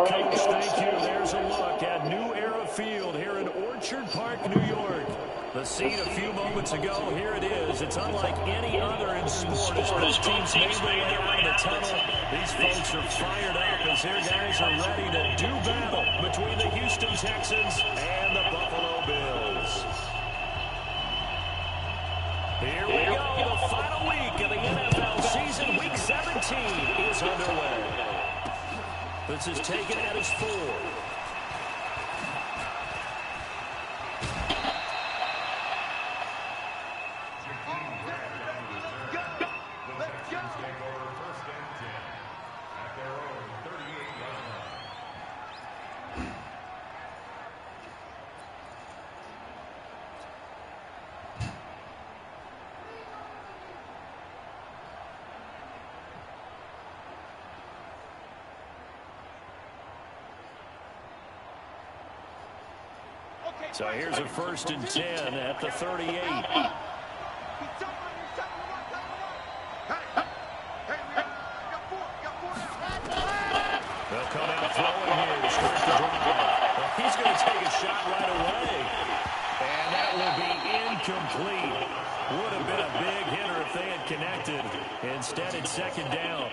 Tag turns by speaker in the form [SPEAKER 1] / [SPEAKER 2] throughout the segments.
[SPEAKER 1] Coach, thank you. There's a look at New Era Field here in Orchard Park, New York. The scene a few moments ago, here it is. It's unlike any other in sport. As both teams made their way out of the tunnel, these folks are fired up as their guys are ready to do battle between the Houston Texans and the Buffalo Bills. Here we go. The final week of the NFL season. Week 17 is underway. This is taken at his 4. So here's a 1st and 10 at the 38. They'll come out throwing here to start the drive. Well, he's going to take a shot right away. And that will be incomplete. Would have been a big hitter if they had connected. Instead, it's 2nd down.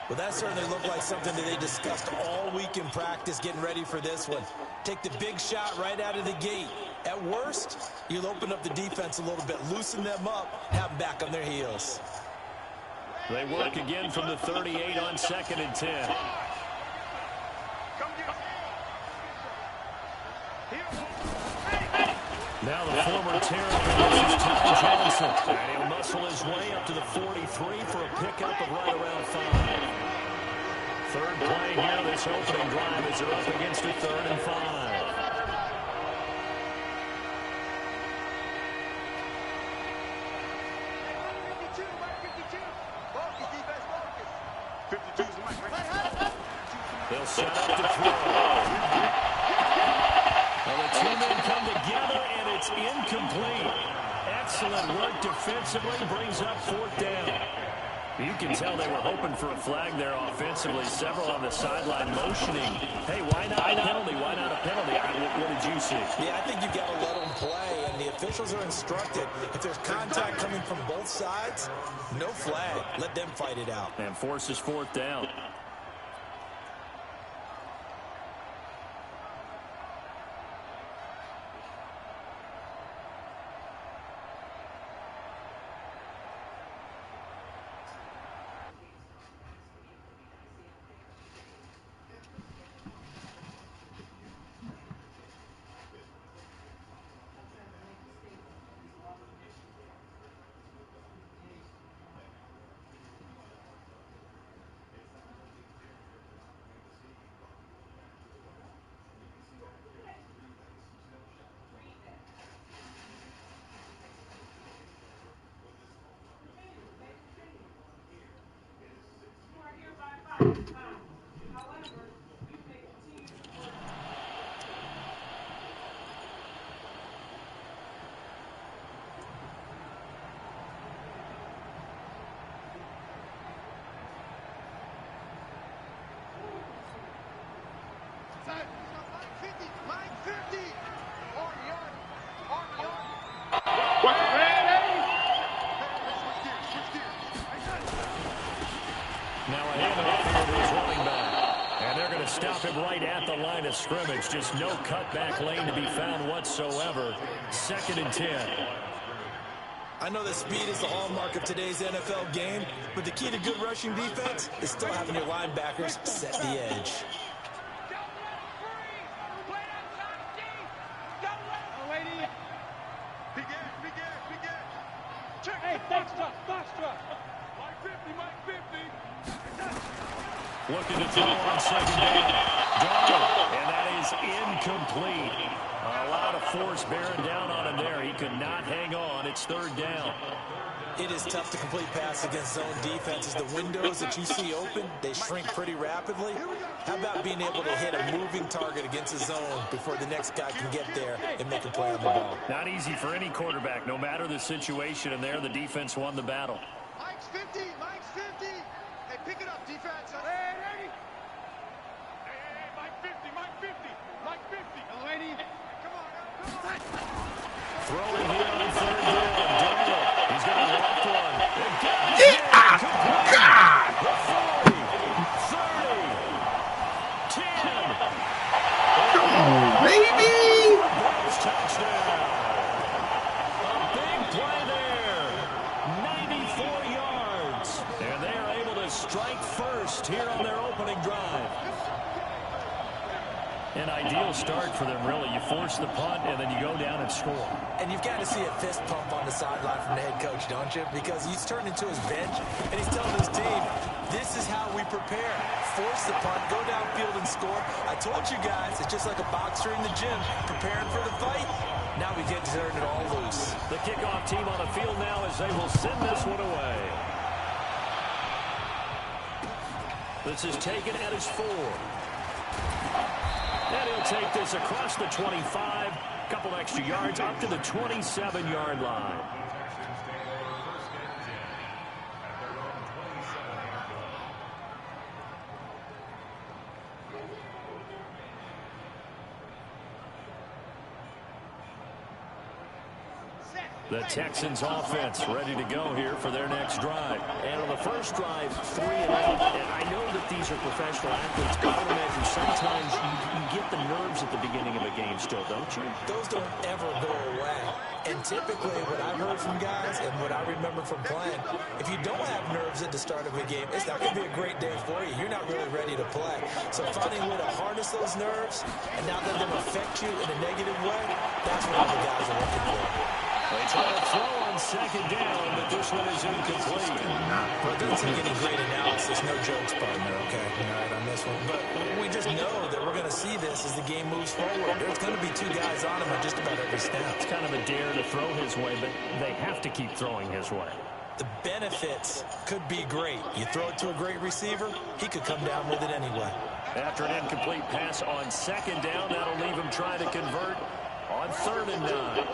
[SPEAKER 2] Well, that certainly looked like something that they discussed all week in practice, getting ready for this one. Take the big shot right out of the gate. At worst, you'll open up the defense a little bit, loosen them up, have them back on their heels.
[SPEAKER 1] They work again from the 38 on 2nd and 10. Now the former Terror, this is Ty Johnson. And he'll muscle his way up to the 43 for a pickup of right around 5. 3rd play here, this opening drive as they're up against a 3rd and 5. They'll set up to throw. Well, the 2 men come together, and it's incomplete. Excellent work defensively, brings up 4th down. You can tell they were hoping for a flag there offensively. Several on the sideline motioning. Hey, why not a penalty? Why not a penalty? What did you see?
[SPEAKER 2] Yeah, I think you got to let them play, and the officials are instructed. If there's contact coming from both sides, no flag. Let them fight it out.
[SPEAKER 1] And forces 4th down. Stop him right at the line of scrimmage. Just no cutback lane to be found whatsoever. 2nd and 10.
[SPEAKER 2] I know that speed is the hallmark of today's NFL game, but the key to good rushing defense is still having your linebackers set the edge.
[SPEAKER 1] Looking to throw on 2nd down. And that is incomplete. A lot of force bearing down on him there. He could not hang on. It's 3rd down.
[SPEAKER 2] It is tough to complete pass against zone defenses. The windows that you see open, they shrink pretty rapidly. How about being able to hit a moving target against a zone before the next guy can get there and make a play on the ball?
[SPEAKER 1] Not easy for any quarterback, no matter the situation. And there, the defense won the battle.
[SPEAKER 3] Mike's 50. Mike's 50. Hey, pick it up, defense. Hey, ready? Hey,
[SPEAKER 1] Throwing here on third down. Daniel, he's got a left one.
[SPEAKER 3] God!
[SPEAKER 1] 40, 30, 10.
[SPEAKER 3] Come on, baby!
[SPEAKER 1] Bills touchdown. A big play there. 94 yards. And they are able to strike first here on their opening drive. An ideal start for them, really. You force the punt, and then you go down and score.
[SPEAKER 2] And you've got to see a fist pump on the sideline from the head coach, don't you? Because he's turned into his bench, and he's telling his team, this is how we prepare. Force the punt, go downfield and score. I told you guys, it's just like a boxer in the gym, preparing for the fight. Now we get to turn it all loose.
[SPEAKER 1] The kickoff team on the field now as they will send this one away. This is taken at his 4. And he'll take this across the 25. Couple extra yards up to the 27-yard line. The Texans offense ready to go here for their next drive. And on the first drive, 3 and out. And I know that these are professional athletes, but I would imagine sometimes you get the nerves at the beginning of a game still, don't you?
[SPEAKER 2] Those don't ever go away. And typically what I've heard from guys and what I remember from playing, if you don't have nerves at the start of a game, it's not going to be a great day for you. You're not really ready to play. So finding a way to harness those nerves and not let them affect you in a negative way, that's what all the guys are looking for.
[SPEAKER 1] They try to throw on second down, but this one is incomplete.
[SPEAKER 2] Well, it doesn't take any great analysis. No jokes, partner, okay? All right, on this one. But we just know that we're going to see this as the game moves forward. There's going to be 2 guys on him on just about every snap.
[SPEAKER 1] It's kind of a dare to throw his way, but they have to keep throwing his way.
[SPEAKER 2] The benefits could be great. You throw it to a great receiver, he could come down with it anyway.
[SPEAKER 1] After an incomplete pass on second down, that'll leave him trying to convert on 3rd and 9.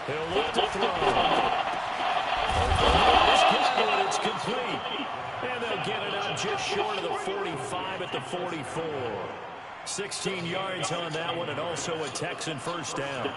[SPEAKER 1] He'll look to throw. It's complete. And they'll get it out just short of the 45 at the 44. 16 yards on that one, and also a Texan first down.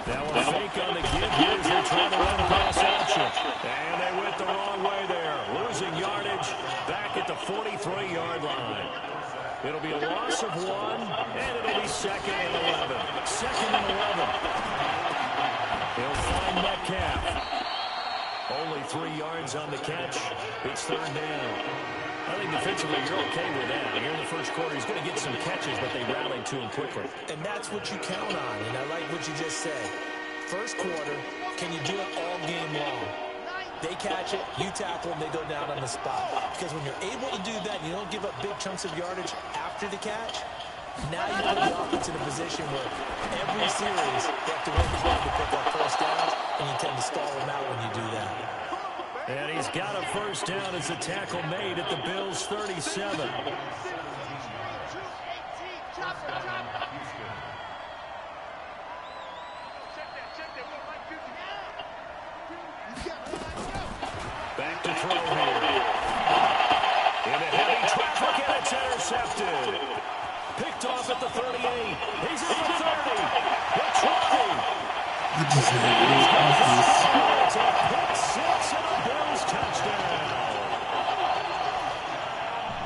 [SPEAKER 1] Now a fake on the give here as they try to run pass action. And they went the wrong way there. Losing yardage back at the 43-yard line. It'll be a loss of 1, and it'll be 2nd and 11. 2nd and 11. He'll find Metcalf. Only 3 yards on the catch. It's 3rd down. I think defensively you're okay with that. Here in the first quarter, he's going to get some catches, but they rallied to him quickly.
[SPEAKER 2] And that's what you count on, and I like what you just said. First quarter, can you do it all game long? They catch it, you tackle them, they go down on the spot. Because when you're able to do that, you don't give up big chunks of yardage after the catch, now you put the offense in a position where every series they have to work hard to pick up first downs, and you tend to stall them out when you do that.
[SPEAKER 1] And he's got a first down as the tackle made at the Bills' 37. Back to throw here. Into heavy traffic, and it's intercepted. Picked off at the 38. He's at the 30. The 20. It's a pick 6 and a Bills touchdown.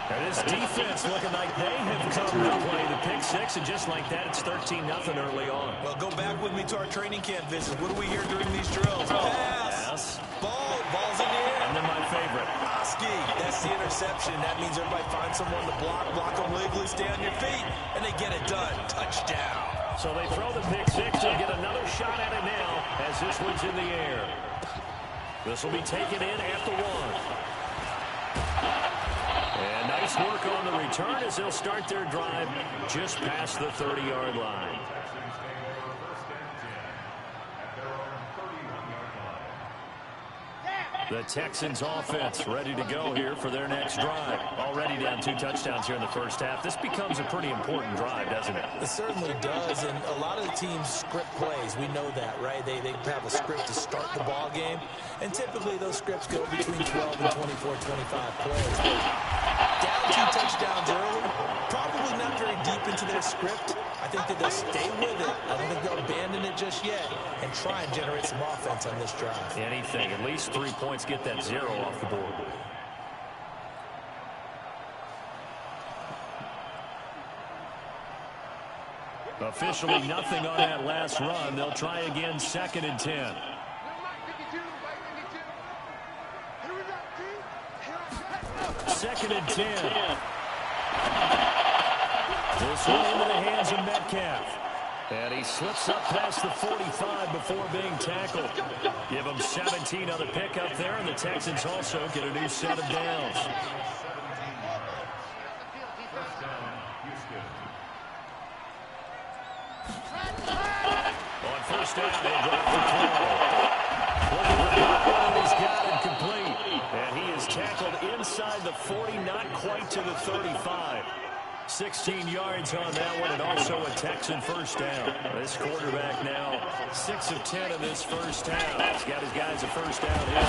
[SPEAKER 1] And this defense looking like they have come to play the pick 6, and just like that, it's 13-0 early on.
[SPEAKER 2] Well, go back with me to our training camp visit. What do we hear during these drills? Pass.
[SPEAKER 1] Yes.
[SPEAKER 2] Ball's in the air.
[SPEAKER 1] And then my favorite.
[SPEAKER 2] Oski, that's the interception. That means everybody finds someone to block them legally, stay on your feet, and they get it done. Touchdown.
[SPEAKER 1] So they throw the pick 6 and get another shot at it now as this one's in the air. This will be taken in at the 1. And nice work on the return as they'll start their drive just past the 30-yard line. The Texans offense ready to go here for their next drive. Already down 2 touchdowns here in the first half. This becomes a pretty important drive, doesn't it?
[SPEAKER 2] It certainly does, and a lot of the teams script plays. We know that, right? They have a script to start the ball game, and typically those scripts go between 12 and 24, 25 plays. Down 2 touchdowns early, probably not very deep into their script. I think that they'll stay with it. I don't think they'll abandon it just yet and try and generate some offense on this drive.
[SPEAKER 1] Anything, at least 3 points, get that 0 off the board. Officially nothing on that last run. They'll try again, 2nd and 10. Second and 10. This one into the hands of Metcalf. And he slips up past the 45 before being tackled. Give him 17 on the pickup there, and the Texans also get a new set of downs. On first down, they drop for 12. Looking for Godwin, and he's got it complete. And he is tackled inside the 40, not quite to the 35. 16 yards on that one, and also a Texan first down. This quarterback now 6 of 10 in this first half. He's got his guys a first down here.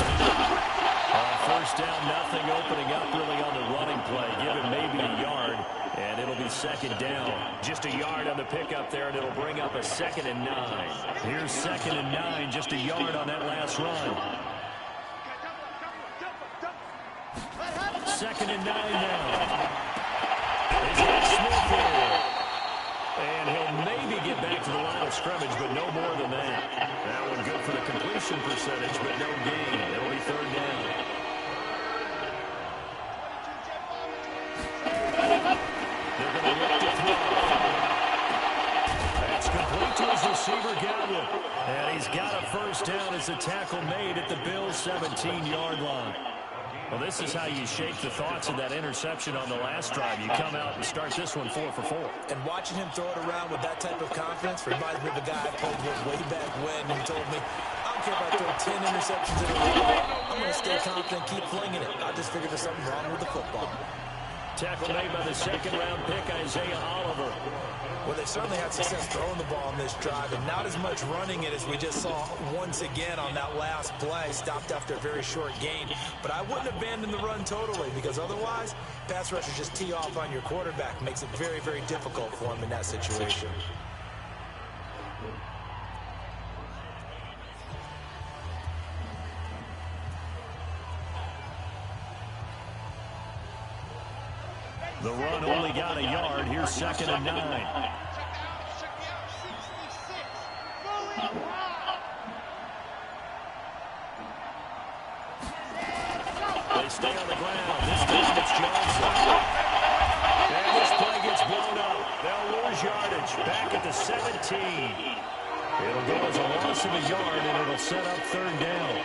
[SPEAKER 1] On first down, nothing opening up really on the running play. Give it maybe a yard, and it'll be 2nd down. Just a yard on the pickup there, and it'll bring up a 2nd and 9. Here's 2nd and 9, just a yard on that last run. 2nd and 9 now. And he'll maybe get back to the line of scrimmage, but no more than that. That one good for the completion percentage, but no gain. It'll be 3rd down. They're going to look to throw. That's complete to his receiver, Godwin. And he's got a first down as the tackle made at the Bills' 17-yard line. Well, this is how you shake the thoughts of that interception on the last drive. You come out and start this one 4 for 4.
[SPEAKER 2] And watching him throw it around with that type of confidence reminds me of a guy I played with way back when who told me, I don't care if I throw 10 interceptions in a row. I'm going to stay confident, keep flinging it. I just figured there's something wrong with the football.
[SPEAKER 1] Tackle made by the 2nd-round pick, Isaiah Oliver.
[SPEAKER 2] Well, they certainly had success throwing the ball on this drive, and not as much running it as we just saw once again on that last play. Stopped after a very short gain. But I wouldn't abandon the run totally, because otherwise, pass rushers just tee off on your quarterback. Makes it very, very difficult for him in that situation.
[SPEAKER 1] The run only got a yard. Here's 2nd and 9. They stay on the ground. This time it's Johnson. And this play gets blown up. They'll lose yardage. Back at the 17. It'll go as a loss of a yard, and it'll set up 3rd down.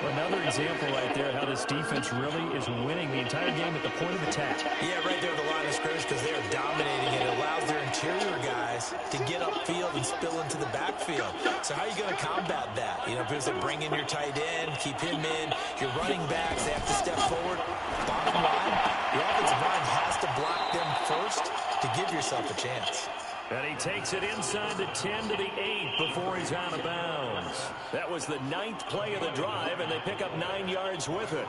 [SPEAKER 1] Another example right there how this defense really is winning the entire game at the point of attack.
[SPEAKER 2] Yeah, right there at the line of scrimmage because they are dominating it. It allows their interior guys to get upfield and spill into the backfield. So how are you going to combat that? You know, because they bring in your tight end, keep him in. Your running backs, they have to step forward. Bottom line, the offensive line has to block them first to give yourself a chance.
[SPEAKER 1] And he takes it inside the 10 to the 8 before he's out of bounds. That was the 9th play of the drive, and they pick up 9 yards with it.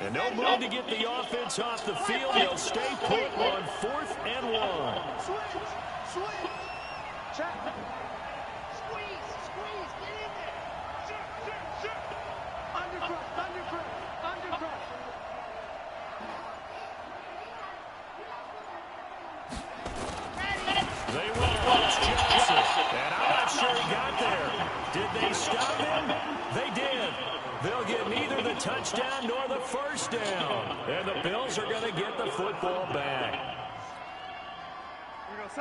[SPEAKER 1] And no move to get the offense off the field. They'll stay put on 4th and 1.
[SPEAKER 4] Switch. Check. Squeeze. Get in there. Shoot. Undercut.
[SPEAKER 1] They run. It's Johnson. And I'm not sure he got there. Did they stop him? They did. They'll get neither the touchdown nor the first down. And the Bills are going to get the football back.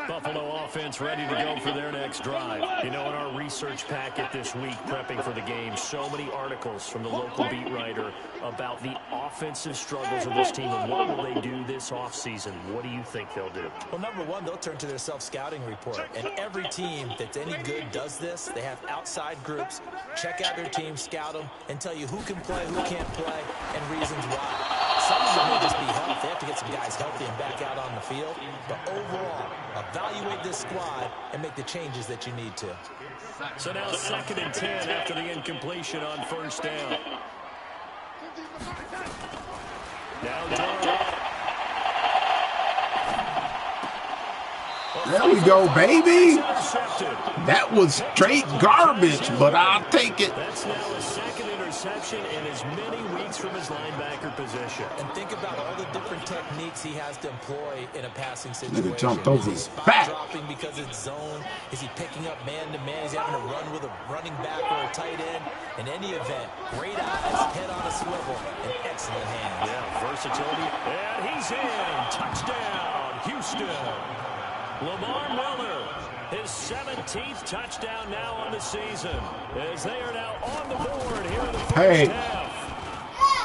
[SPEAKER 1] Buffalo offense ready to go for their next drive. You know, in our research packet this week, prepping for the game, so many articles from the local beat writer about the offensive struggles of this team and what will they do this offseason. What do you think they'll do?
[SPEAKER 2] Well, number one, they'll turn to their self-scouting report. And every team that's any good does this. They have outside groups, check out their team, scout them, and tell you who can play, who can't play, and reasons why. Some of them may just be healthy. They have to get some guys healthy and back out on the field. But overall, evaluate this squad and make the changes that you need to.
[SPEAKER 1] So now 2nd and 10 after the incompletion on first down. Now Darnold.
[SPEAKER 3] There we go, baby. That was straight garbage, but I'll take it.
[SPEAKER 1] That's now his 2nd interception in as many weeks from his linebacker position.
[SPEAKER 2] And think about all the different techniques he has to employ in a passing situation.
[SPEAKER 3] Nigga jumped over
[SPEAKER 2] Is he
[SPEAKER 3] his back.
[SPEAKER 2] spot dropping because it's zone? Is he picking up man-to-man? Is he having to run with a running back or a tight end? In any event, great eyes, head on a swivel, and excellent hands.
[SPEAKER 1] Yeah, versatility. And he's in. Touchdown, Houston. Lamar Miller, his 17th touchdown now on the season, as they are now on the board here in the first half.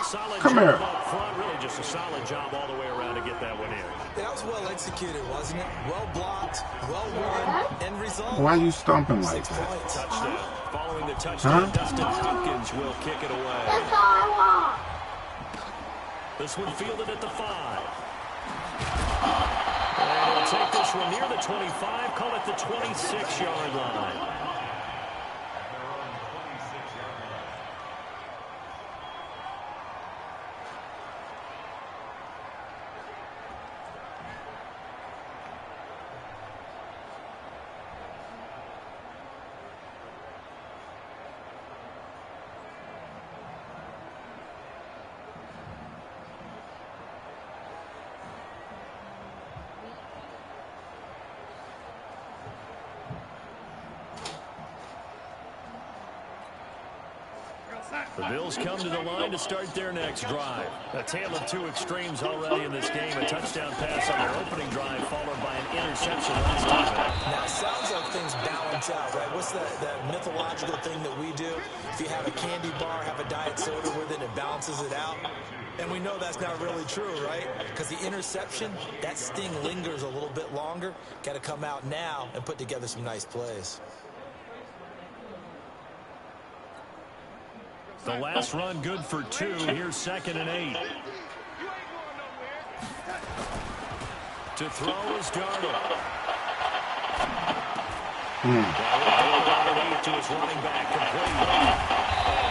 [SPEAKER 1] Solid
[SPEAKER 3] Come
[SPEAKER 1] job
[SPEAKER 3] here.
[SPEAKER 1] up front, really just a solid job all the way around to get that one in.
[SPEAKER 2] That was well executed, wasn't it? Well blocked, well run, end result.
[SPEAKER 3] Why are you stomping like
[SPEAKER 2] 6
[SPEAKER 3] that?
[SPEAKER 2] points.
[SPEAKER 1] Touchdown. Following the touchdown,
[SPEAKER 3] Huh?
[SPEAKER 1] Dustin Hopkins will kick it away.
[SPEAKER 4] That's all I want.
[SPEAKER 1] This one fielded at the 5. And he'll take this one near the 25, call it the 26-yard line. The Bills come to the line to start their next drive. A tale of two extremes already in this game. A touchdown pass on their opening drive, followed by an interception last time.
[SPEAKER 2] Now, it sounds like things balance out, right? What's that mythological thing that we do? If you have a candy bar, have a diet soda with it, it balances it out. And we know that's not really true, right? Because the interception, that sting lingers a little bit longer. Got to come out now and put together some nice plays.
[SPEAKER 1] The last run good for 2. Here's 2nd and 8. To throw is Darnold. Underneath to his running back, complete.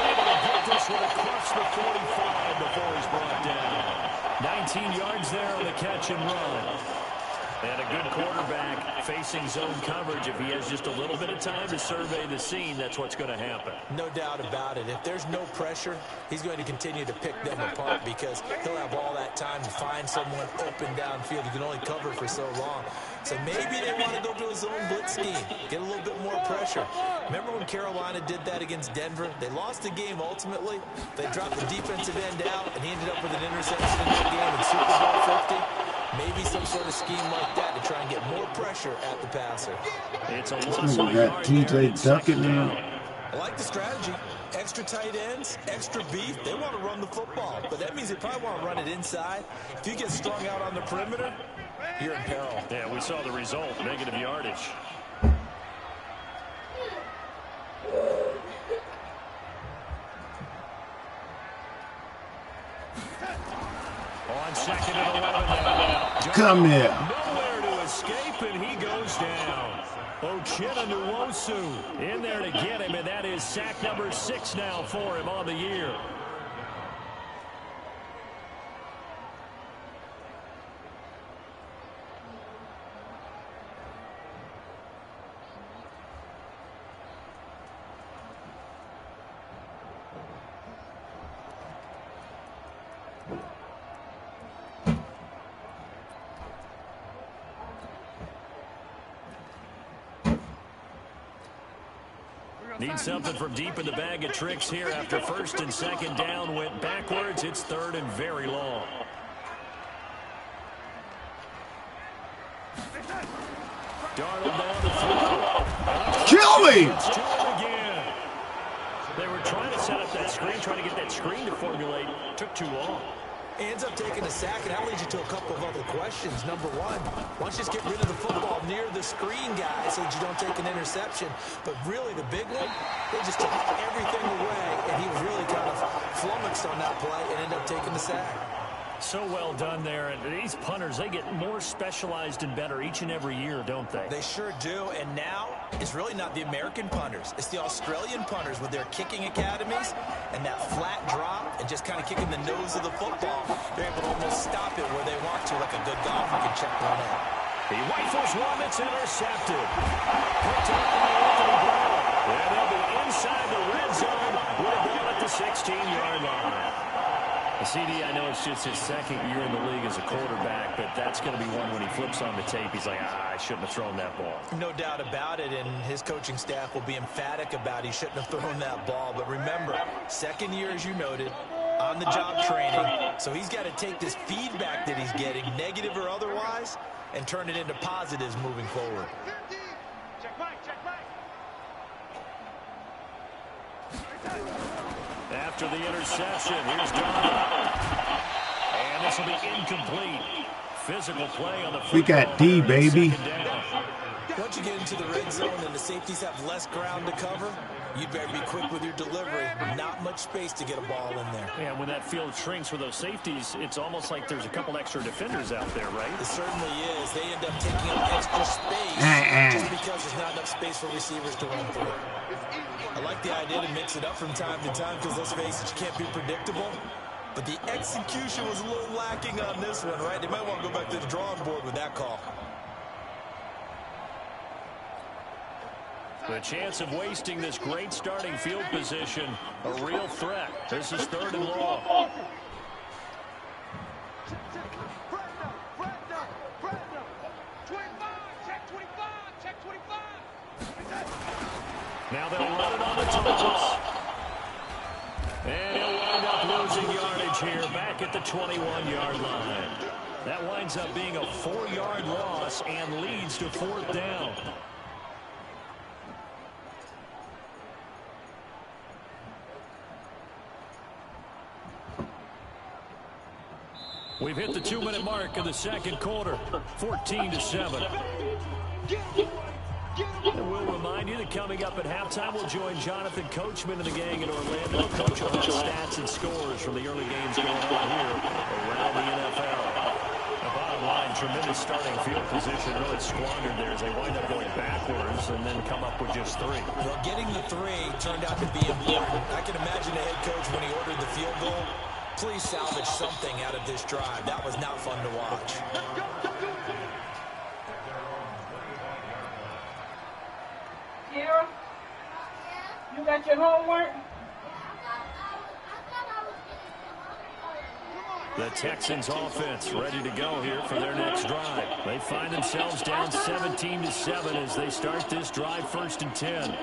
[SPEAKER 1] Able to get this one across the 45 before he's brought down. 19 yards there on the catch and run. And a good quarterback facing zone coverage. If he has just a little bit of time to survey the scene, that's what's going to happen.
[SPEAKER 2] No doubt about it. If there's no pressure, he's going to continue to pick them apart because he'll have all that time to find someone open downfield. You can only cover for so long. So maybe they want to go to a zone blitz scheme, get a little bit more pressure. Remember when Carolina did that against Denver? They lost the game ultimately. They dropped the defensive end out, and he ended up with an interception in that game in Super Bowl 50. Maybe some sort of scheme like that to try and get more pressure at the passer.
[SPEAKER 1] It's a
[SPEAKER 3] Look at that TJ Duckett now.
[SPEAKER 2] I like the strategy. Extra tight ends, extra beef. They want to run the football, but that means they probably want to run it inside. If you get strung out on the perimeter, you're in peril.
[SPEAKER 1] Yeah, we saw the result, negative yardage. On 2nd and 11 now.
[SPEAKER 3] Come here.
[SPEAKER 1] Nowhere to escape, and he goes down. Uchenna-Nwosu in there to get him, and that is sack number 6 now for him on the year. Need something from deep in the bag of tricks here after 1st and 2nd down went backwards. It's 3rd and very long. Darnold down the throw.
[SPEAKER 3] Kill me!
[SPEAKER 1] It's to him again. They were trying to set up that screen, trying to get that screen to formulate. Took too long.
[SPEAKER 2] Ends up taking a sack, and that leads you to a couple of other questions. Number one, why don't you just get rid of the football near the screen, guys, so that you don't take an interception? But really, the big one, they just took everything away, and he was really kind of flummoxed on that play and ended up taking the sack.
[SPEAKER 1] So well done there. And these punters, they get more specialized and better each and every year, don't they?
[SPEAKER 2] They sure do. And now it's really not the American punters. It's the Australian punters with their kicking academies and that flat drop and just kind of kicking the nose of the football. They're able to almost stop it where they want to, like a good golfer can check one out.
[SPEAKER 1] He rifles one. It's intercepted. Picked up by Anthony Brown. And they'll be inside the red zone with a ball at the 16-yard line. CD, I know it's just his second year in the league as a quarterback, but that's going to be one when he flips on the tape. He's like, I shouldn't have thrown that ball.
[SPEAKER 2] No doubt about it, and his coaching staff will be emphatic about he shouldn't have thrown that ball. But remember, second year, as you noted, on-the-job training. So he's got to take this feedback that he's getting, negative or otherwise, and turn it into positives moving forward.
[SPEAKER 4] Check right, check right.
[SPEAKER 1] After the interception, here's Donald. And this will be incomplete. Physical play on the football.
[SPEAKER 3] We got D, baby.
[SPEAKER 2] Once you get into the red zone and the safeties have less ground to cover, you'd better be quick with your delivery. Not much space to get a ball in there.
[SPEAKER 1] Yeah, when that field shrinks for those safeties, it's almost like there's a couple extra defenders out there, right?
[SPEAKER 2] It certainly is. They end up taking up extra space just because there's not enough space for receivers to run through. I like the idea to mix it up from time to time because, let's face it, you can't be predictable. But the execution was a little lacking on this one, right? They might want to go back to the drawing board with that call.
[SPEAKER 1] The chance of wasting this great starting field position, a real threat. This is 3rd and long. Now they'll run it on the toss. And he'll wind up losing yardage here back at the 21-yard line. That winds up being a 4-yard loss and leads to 4th down. We've hit the 2-minute mark of the second quarter, 14-7. And we'll remind you that coming up at halftime, we'll join Jonathan Coachman and the gang in Orlando. Coach will have stats and scores from the early games going on here around the NFL. The bottom line, tremendous starting field position, really squandered there as they wind up going backwards and then come up with just 3.
[SPEAKER 2] Well, getting the 3 turned out to be important. I can imagine the head coach when he ordered the field goal. Please salvage something out of this drive. That was not fun to watch.
[SPEAKER 5] Kira, you got your homework?
[SPEAKER 1] The Texans offense ready to go here for their next drive. They find themselves down 17-7 as they start this drive, 1st and 10.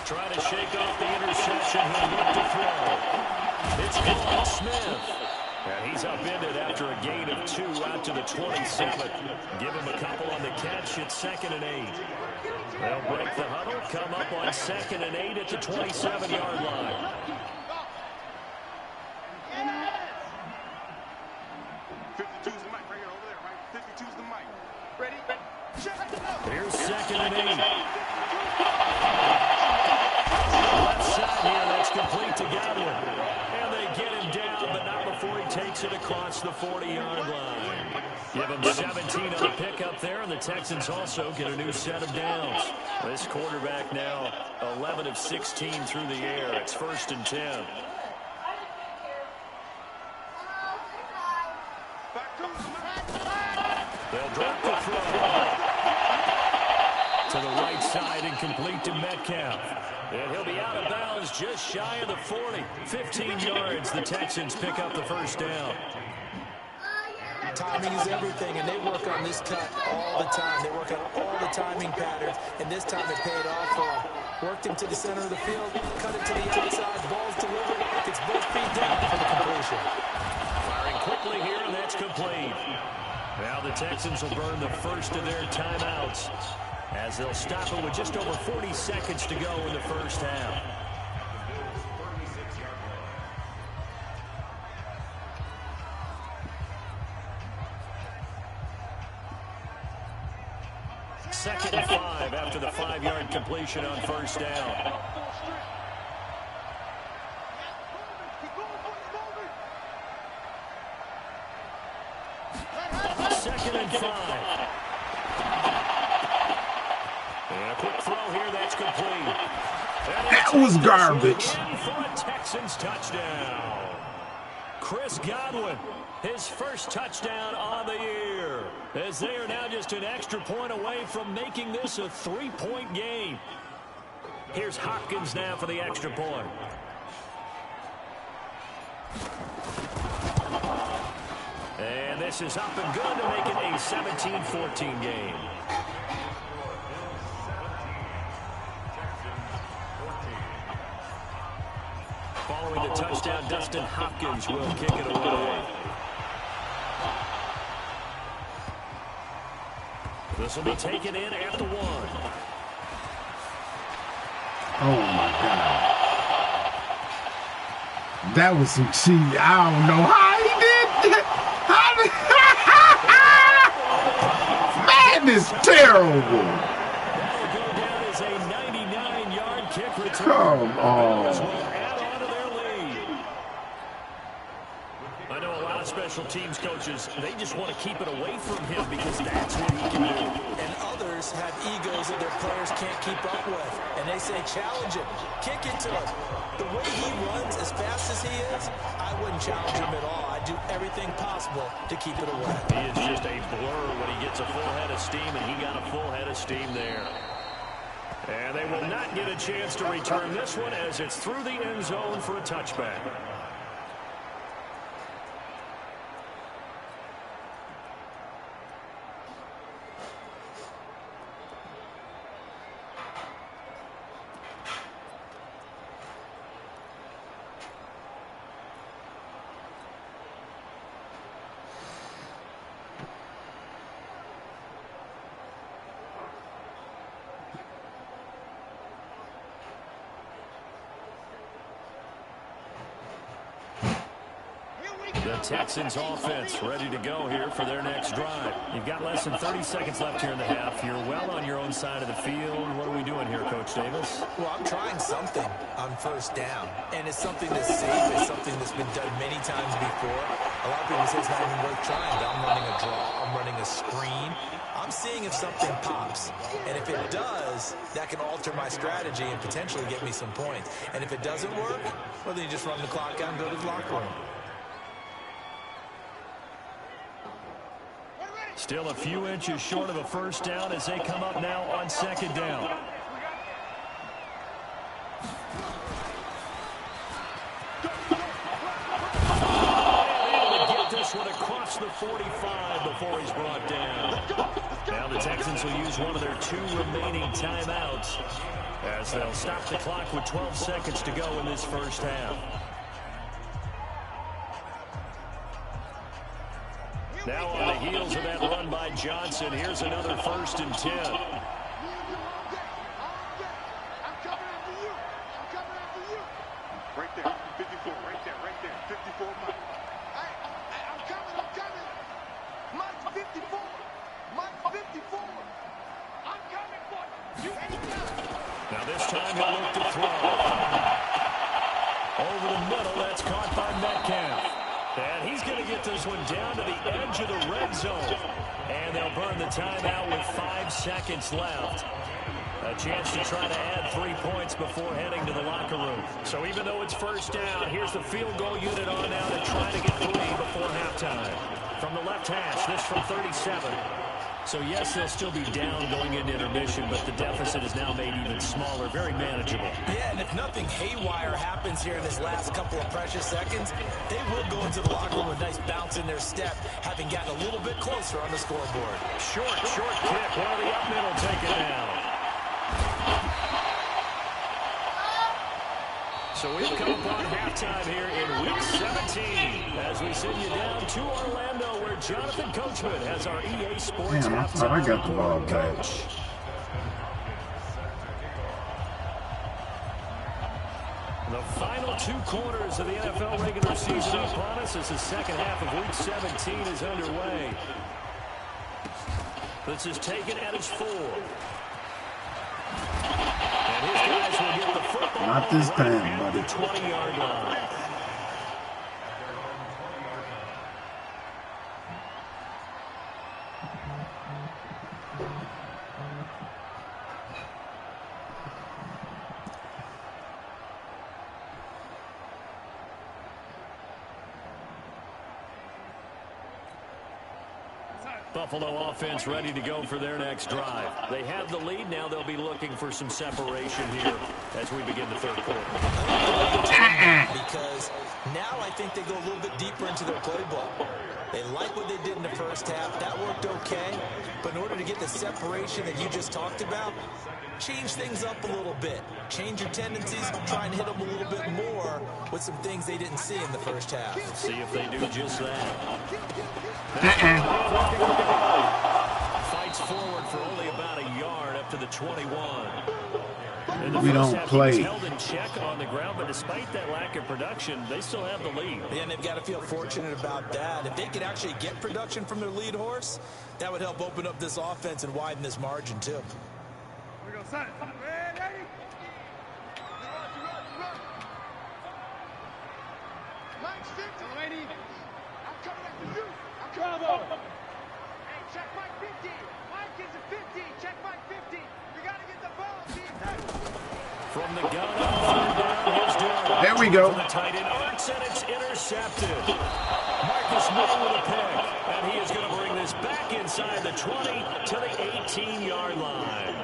[SPEAKER 1] Try to shake off the interception. He'll look to throw. It's Paul Smith. And he's upended after a gain of 2 out to the 27. Give him a couple on the catch. It's 2nd and 8. They'll break the huddle, come up on 2nd and 8 at the 27-yard line. Here's 2nd and 8. Left side here, that's complete to Godwin. And they get him down, but not before he takes it across the 40-yard line. Give him 17 on the pickup there, and the Texans also get a new set of downs. This quarterback now 11 of 16 through the air. It's 1st and 10. They'll drop the throw. To the right side and complete to Metcalf. And he'll be out of bounds just shy of the 40. 15 yards. The Texans pick up the 1st down.
[SPEAKER 2] Timing is everything, and they work on this cut all the time. They work on all the timing patterns, and this time it paid off for them. Worked him to the center of the field, cut it to the outside, ball's delivered, gets both feet down for the completion.
[SPEAKER 1] Firing quickly here, and that's complete. Now the Texans will burn the first of their timeouts as they'll stop it with just over 40 seconds to go in the first half. Second and 5 after the 5-yard completion on first down. Second and 5. And a quick throw here that's complete.
[SPEAKER 3] That was garbage.
[SPEAKER 1] For a Texans touchdown. Chris Godwin, his first touchdown on the year, as they are now just an extra point away from making this a 3-point game. Here's Hopkins now for the extra point. And this is up and good to make it a 17-14 game. Following the touchdown, Dustin Hopkins will kick it away. This will be taken in at the 1.
[SPEAKER 3] Oh, my God. That was some cheese. I don't know how he did that. Man, this is terrible.
[SPEAKER 1] That'll go down as a 99-yard kick return.
[SPEAKER 3] Come on.
[SPEAKER 1] I know a lot of special teams coaches, they just want to keep it away from him because that's what he can do.
[SPEAKER 2] And others have egos that their players can't keep up with. And they say, challenge him, kick it to him. The way he runs as fast as he is, I wouldn't challenge him at all. I'd do everything possible to keep it away.
[SPEAKER 1] He is just a blur when he gets a full head of steam, and he got a full head of steam there. And they will not get a chance to return this one as it's through the end zone for a touchback. The Texans offense ready to go here for their next drive. You've got less than 30 seconds left here in the half. You're well on your own side of the field. What are we doing here, Coach Davis?
[SPEAKER 2] Well, I'm trying something on first down. And it's something that's safe. It's something that's been done many times before. A lot of people say it's not even worth trying. I'm running a draw. I'm running a screen. I'm seeing if something pops. And if it does, that can alter my strategy and potentially get me some points. And if it doesn't work, well, then you just run the clock out and go to the locker room.
[SPEAKER 1] Still a few inches short of a first down as they come up now on second down. Able to get this one across the 45 before he's brought down. Now the Texans will use one of their 2 remaining timeouts as they'll stop the clock with 12 seconds to go in this first half. Now on the heels of that run by Johnson, here's another 1st and 10.
[SPEAKER 4] I'm coming after you. I'm coming after you. Right there, 54, right there, 54 Mike. Hey, I'm coming. Mike's 54. Mike's 54. I'm coming for you. You ain't coming.
[SPEAKER 1] Now this time he'll look to throw. Over the middle, that's caught by Metcalf. And he's going to get this one down to the edge of the red zone. And they'll burn the timeout with 5 seconds left. A chance to try to add 3 points before heading to the locker room. So even though it's first down, here's the field goal unit on now to try to get 3 before halftime. From the left hash, this from 37. So yes, they'll still be down going into intermission, but the deficit is now made even smaller, very manageable.
[SPEAKER 2] Yeah, and if nothing haywire happens here in this last couple of precious seconds, they will go into the locker room with a nice bounce in their step, having gotten a little bit closer on the scoreboard.
[SPEAKER 1] Short kick. Well, the up middle take it down. So we've come upon halftime here in Week 17 as we send you down to Orlando where Jonathan Coachman has our EA Sports
[SPEAKER 3] Damn, I thought I got the ball back.
[SPEAKER 1] The final 2 quarters of the NFL regular season upon us as the second half of Week 17 is underway. This is taken at his 4. And his guys will get the football.
[SPEAKER 3] Not this
[SPEAKER 1] right
[SPEAKER 3] time,
[SPEAKER 1] at
[SPEAKER 3] buddy.
[SPEAKER 1] the 20-yard line. Buffalo offense ready to go for their next drive. They have the lead. Now they'll be looking for some separation here as we begin the third quarter.
[SPEAKER 2] Because now I think they go a little bit deeper into their playbook. They like what they did in the first half. That worked okay. But in order to get the separation that you just talked about, change things up a little bit. Change your tendencies. Try and hit them a little bit more with some things they didn't see in the first half.
[SPEAKER 1] Let's see if they do just that. Fights forward for only about a yard up to the 21.
[SPEAKER 3] We don't play.
[SPEAKER 1] Held in check on the ground, but despite that lack of production, they still have the lead.
[SPEAKER 2] And they've got to feel fortunate about that. If they could actually get production from their lead horse, that would help open up this offense and widen this margin too.
[SPEAKER 4] We go, son. Ready? Mike's 50. Lady. I'm coming after you. I'm coming over. Hey, check Mike 50. Mike is a 50. Check Mike 50. We got to get the ball.
[SPEAKER 1] From the gun on third down, here's Durham.
[SPEAKER 3] There we go.
[SPEAKER 1] The tight end arcs, and it's intercepted. Marcus Moore with a pick, and he is going to bring this back inside the 20 to the 18-yard line.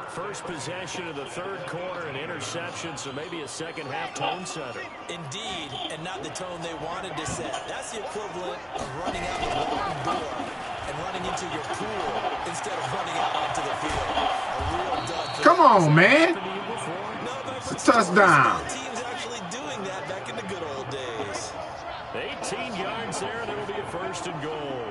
[SPEAKER 1] First possession of the third quarter, an interception, so maybe a second-half tone setter.
[SPEAKER 2] Indeed, and not the tone they wanted to set. That's the equivalent of running out the wrong door and running into your pool instead of running out onto the field. A real dud.
[SPEAKER 3] Come on, man. It's a touchdown.
[SPEAKER 2] Teams actually doing that back in the good old days.
[SPEAKER 1] 18 yards there, and it'll be a first and goal.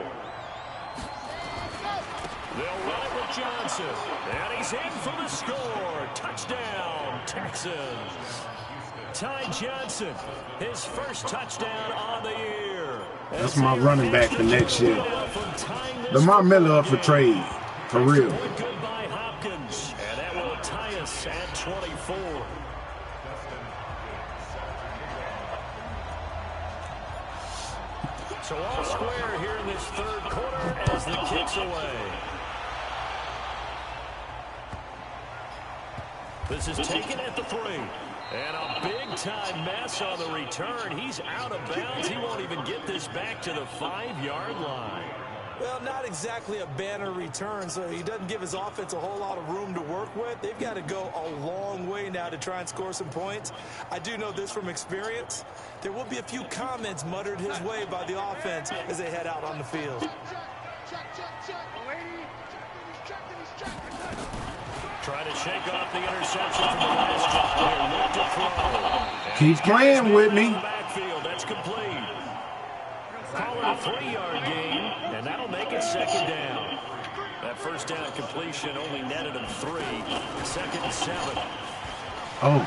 [SPEAKER 1] They'll run it with Johnson, and he's in for the score. Touchdown, Texans. Ty Johnson, his first touchdown on the year.
[SPEAKER 3] That's my running back for next year. Lamar Miller up for trade, for real.
[SPEAKER 1] Goodbye, Hopkins, and that will tie us at 24. So all square here in this third quarter as the kick's away. This is taken at the 3. And a big-time mess on the return. He's out of bounds. He won't even get this back to the 5-yard line.
[SPEAKER 2] Well, not exactly a banner return, so he doesn't give his offense a whole lot of room to work with. They've got to go a long way now to try and score some points. I do know this from experience. There will be a few comments muttered his way by the offense as they head out on the field.
[SPEAKER 1] Trying to shake off the interception from the last drive.
[SPEAKER 3] Keep playing with me.
[SPEAKER 1] Backfield, that's complete. Call it a 3-yard gain, and that'll make it second down. That first down completion only netted him 3. Second and 7.
[SPEAKER 3] Oh.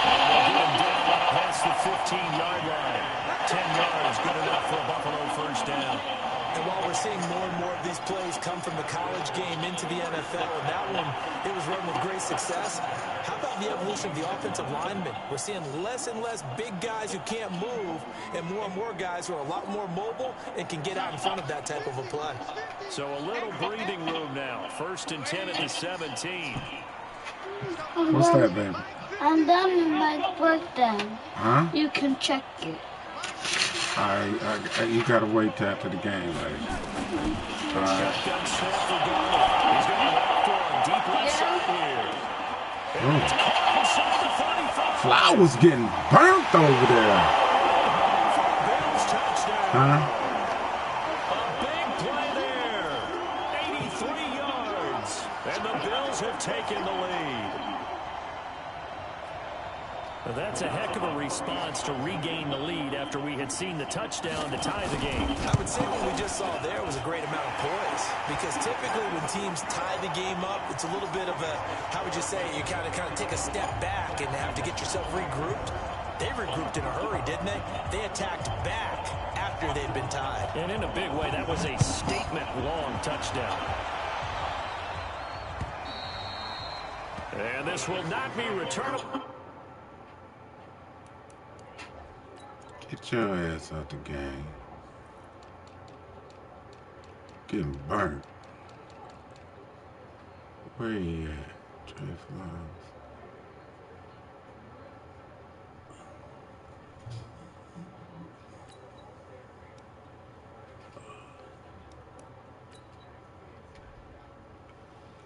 [SPEAKER 1] And they'll get him down past the 15-yard line. 10 yards, good enough for a Buffalo first down.
[SPEAKER 2] And while we're seeing more and more of these plays come from the college game into the NFL, and that one, it was run with great success. How about the evolution of the offensive linemen? We're seeing less and less big guys who can't move, and more guys who are a lot more mobile and can get out in front of that type of a play.
[SPEAKER 1] So a little breathing room now. First and 10 at the 17.
[SPEAKER 3] What's that, baby?
[SPEAKER 5] I'm done with my breakdown.
[SPEAKER 3] Huh?
[SPEAKER 5] You can check it.
[SPEAKER 3] All right, you got to wait till after the game, baby. All right.
[SPEAKER 1] He's going to walk for him. Deep left side here. And it's caught inside the 45.
[SPEAKER 3] Flowers getting burnt over there.
[SPEAKER 1] Bills touchdown.
[SPEAKER 3] Huh?
[SPEAKER 1] A big play there. 83 yards. And the Bills have taken the lead. Well, that's a heck of a response to regain the lead after we had seen the touchdown to tie the game.
[SPEAKER 2] I would say what we just saw there was a great amount of poise, because typically when teams tie the game up, it's a little bit of a, how would you say, you kind of take a step back and have to get yourself regrouped. They regrouped in a hurry, didn't they? They attacked back after they'd been tied.
[SPEAKER 1] And in a big way, that was a statement-long touchdown. And this will not be returnable.
[SPEAKER 3] Get your ass out the game. Getting burnt. Where you at, Trey Flowers?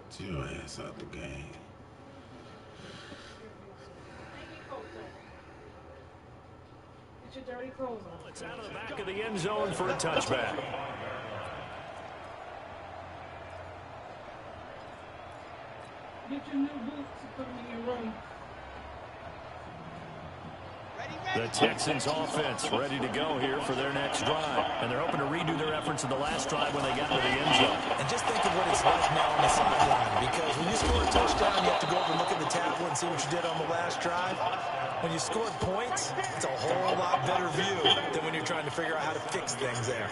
[SPEAKER 3] Get your ass out the game.
[SPEAKER 6] Get your dirty clothes on.
[SPEAKER 1] It's out of the back of the end zone for a touchback.
[SPEAKER 6] Get your new boots and put them in your room.
[SPEAKER 1] The Texans offense ready to go here for their next drive. And they're hoping to redo their efforts in the last drive when they got to the end zone.
[SPEAKER 2] And just think of what it's like now on the sideline, because when you score a touchdown, you have to go over and look at the tablet and see what you did on the last drive. When you scored points, it's a whole lot better view than when you're trying to figure out how to fix things there.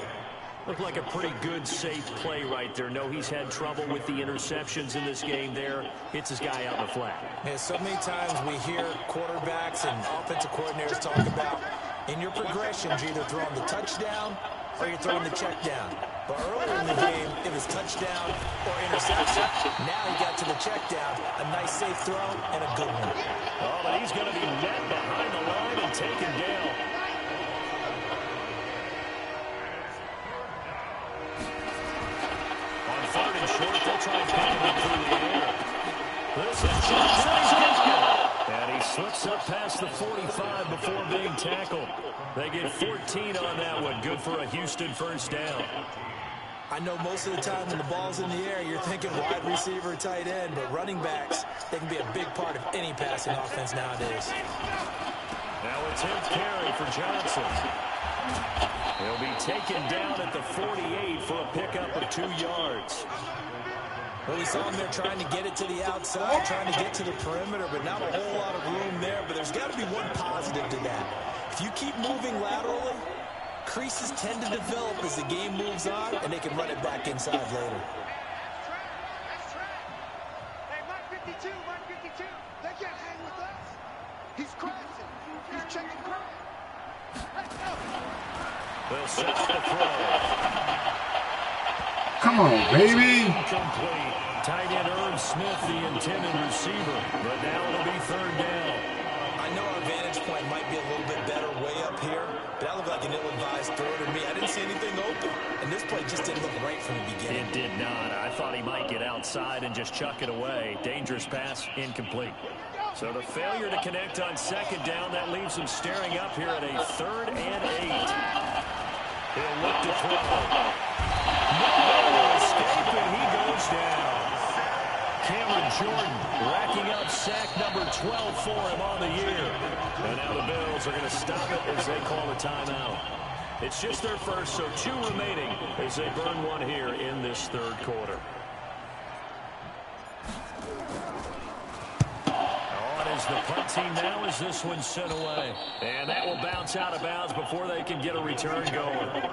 [SPEAKER 1] Looked like a pretty good, safe play right there. No, he's had trouble with the interceptions in this game there. Hits his guy out in the flat.
[SPEAKER 2] Yeah, so many times we hear quarterbacks and offensive coordinators talk about, in your progressions, you're either throwing the touchdown or you're throwing the check down. But earlier in the game, it was touchdown or interception. Now he got to the check down, a nice safe throw, and a good one.
[SPEAKER 1] Oh, but he's going to be met behind the line and taken down. On third and short, they'll try and pick him up through the air. This is Johnson. And he slips up past the 45 before being tackled. They get 14 on that one. Good for a Houston first down.
[SPEAKER 2] I know most of the time when the ball's in the air, you're thinking wide receiver, tight end, but running backs, they can be a big part of any passing offense nowadays.
[SPEAKER 1] Now it's him carry for Johnson. He'll be taken down at the 48 for a pickup of 2 yards.
[SPEAKER 2] Well, we saw him there trying to get it to the outside, trying to get to the perimeter, but not a whole lot of room there. But there's got to be one positive to that. If you keep moving laterally, creases tend to develop as the game moves on, and they can run it back inside later.
[SPEAKER 4] That's track. Hey, Mark 52, Mark 52. They can't hang with us. He's crashing. He's checking crack. Let's go.
[SPEAKER 1] They'll set up the throw.
[SPEAKER 3] Come on, baby.
[SPEAKER 1] Incomplete. Tight end Irv Smith, the intended receiver. But now it'll be third down.
[SPEAKER 2] I know our vantage point might be a little bit better way up here, but that looked like an ill-advised throw to me. I didn't see anything open, and this play just didn't look right from the beginning.
[SPEAKER 1] It did not. I thought he might get outside and just chuck it away. Dangerous pass, incomplete. So the failure to connect on second down, that leaves him staring up here at a 3rd and 8. He'll look to throw. No escape, and he goes down. Cameron Jordan racking up sack number 12 for him on the year. And now the Bills are going to stop it as they call a timeout. It's just their first, so 2 remaining as they burn one here in this 3rd quarter. On is the punt team now as this one's sent away. And that will bounce out of bounds before they can get a return going.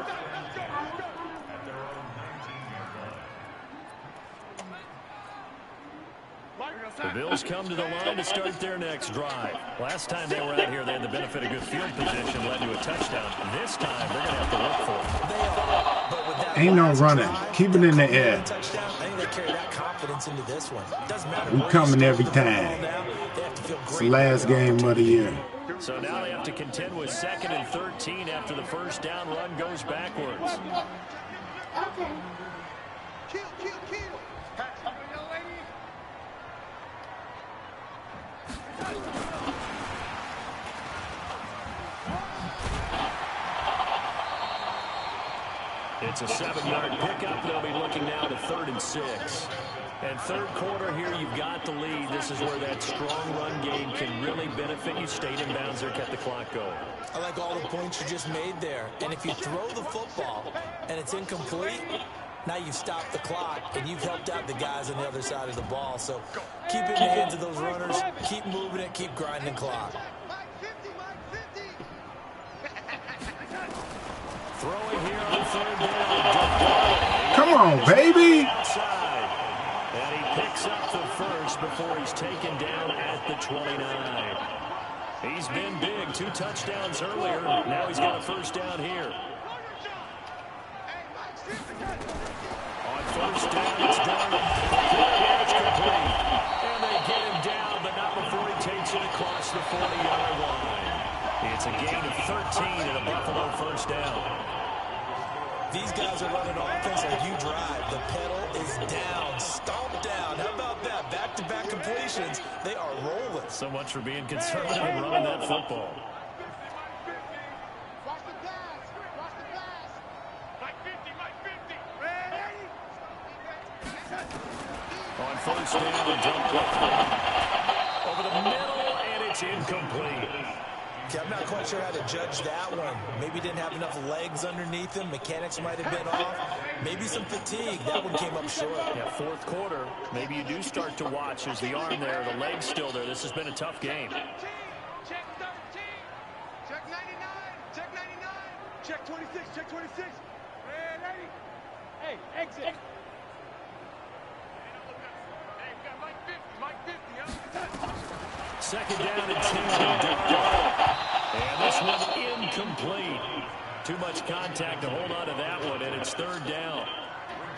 [SPEAKER 1] The Bills come to the line to start their next drive. Last time they were out here, they had the benefit of good field position, led to a touchdown. This time, they're going to have to look for it.
[SPEAKER 2] They are, but with that
[SPEAKER 3] Ain't no running. Keep it in the air.
[SPEAKER 2] Touchdown, I think they carry that confidence into this one. Doesn't matter.
[SPEAKER 3] We coming every time. It's the last game of the year.
[SPEAKER 1] So now they have to contend with 2nd and 13 after the first down run goes backwards.
[SPEAKER 5] Okay.
[SPEAKER 4] Kill, kill, kill. Pass, young lady.
[SPEAKER 1] It's a 7-yard pickup. They'll be looking now to 3rd and 6. And third quarter here, you've got the lead. This is where that strong run game can really benefit you. Stayed in bounds there, kept the clock going.
[SPEAKER 2] I like all the points you just made there. And if you throw the football and it's incomplete, now you've stopped the clock and you've helped out the guys on the other side of the ball. So keep it in the hands of those runners. Keep moving it. Keep grinding clock.
[SPEAKER 1] Throwing here on 3rd down.
[SPEAKER 3] Come on, baby.
[SPEAKER 1] Outside. And he picks up the first before he's taken down at the 29. He's been big. 2 touchdowns earlier. Now he's got a first down here. On first down, it's Darnold. It's complete. And they get him down, but not before he takes it across the 40-yard line. It's a gain of 13 and a Buffalo first down.
[SPEAKER 2] These guys are running offense like you drive. The pedal is down, stomp down. How about that? Back-to-back completions. They are rolling.
[SPEAKER 1] So much for being conservative and running that football.
[SPEAKER 4] Watch the pass. Watch the pass. Mike 50, Mike 50. Ready?
[SPEAKER 1] On first down, Darnold over the middle, and it's incomplete.
[SPEAKER 2] Okay, I'm not quite sure how to judge that one. Maybe didn't have enough legs underneath him. Mechanics might have been off. Maybe some fatigue. That one came up short.
[SPEAKER 1] Yeah, fourth quarter, maybe you do start to watch as the arm there, the leg's still there. This has been a tough game.
[SPEAKER 4] Check 13. Check 99. Check 99. Check 26. Check 26. Ready? Hey, exit. Hey, we got Mike 50. Mike 50, huh?
[SPEAKER 1] Second down and 10. And this one incomplete. Too much contact to hold on to that one, and it's 3rd down.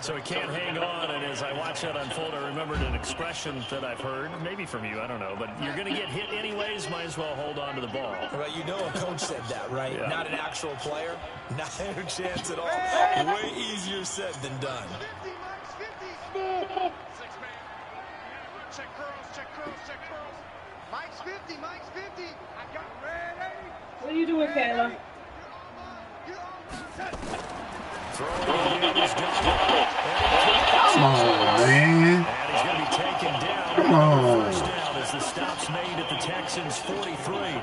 [SPEAKER 1] So he can't hang on, and as I watch that unfold, I remembered an expression that I've heard, maybe from you, I don't know, but you're going to get hit anyways, might as well hold on to the ball.
[SPEAKER 2] Well, you know a coach said that, right?
[SPEAKER 1] Yeah.
[SPEAKER 2] Not an actual player. Not a chance at all. Way easier said than done.
[SPEAKER 4] 50, Mike's 50. 6 man. Check curls, check curls, check curls. Mike's 50, Mike's 50. I got ready.
[SPEAKER 6] What are you doing, Kayla?
[SPEAKER 3] Come on, man.
[SPEAKER 1] And he's going to be taken down.
[SPEAKER 3] Come on.
[SPEAKER 1] First down as the stop's made at the Texans' 43.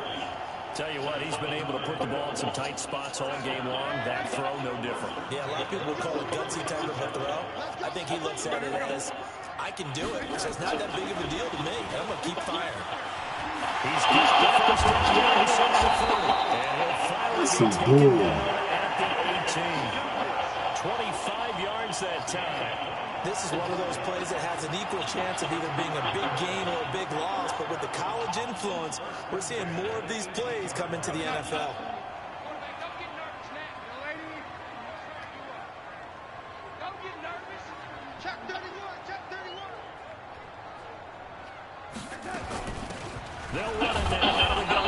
[SPEAKER 1] Tell you what, he's been able to put the ball in some tight spots all game long. That throw, no different.
[SPEAKER 2] Yeah, a lot of people would call it gutsy type of a throw. I think he looks at it as, I can do it, so it's not that big of a deal to me. I'm going to keep firing.
[SPEAKER 1] He's got the first down inside the 30. And he'll finally
[SPEAKER 3] Some
[SPEAKER 1] be taken
[SPEAKER 3] bull.
[SPEAKER 1] down at the 18. 25 yards that time.
[SPEAKER 2] This is one of those plays that has an equal chance of either being a big gain or a big loss, but with the college influence, we're seeing more of these plays come into the NFL.
[SPEAKER 4] Don't get nervous now, young lady. Don't get nervous. Check 31, check 31.
[SPEAKER 1] They'll run it now out of the gun.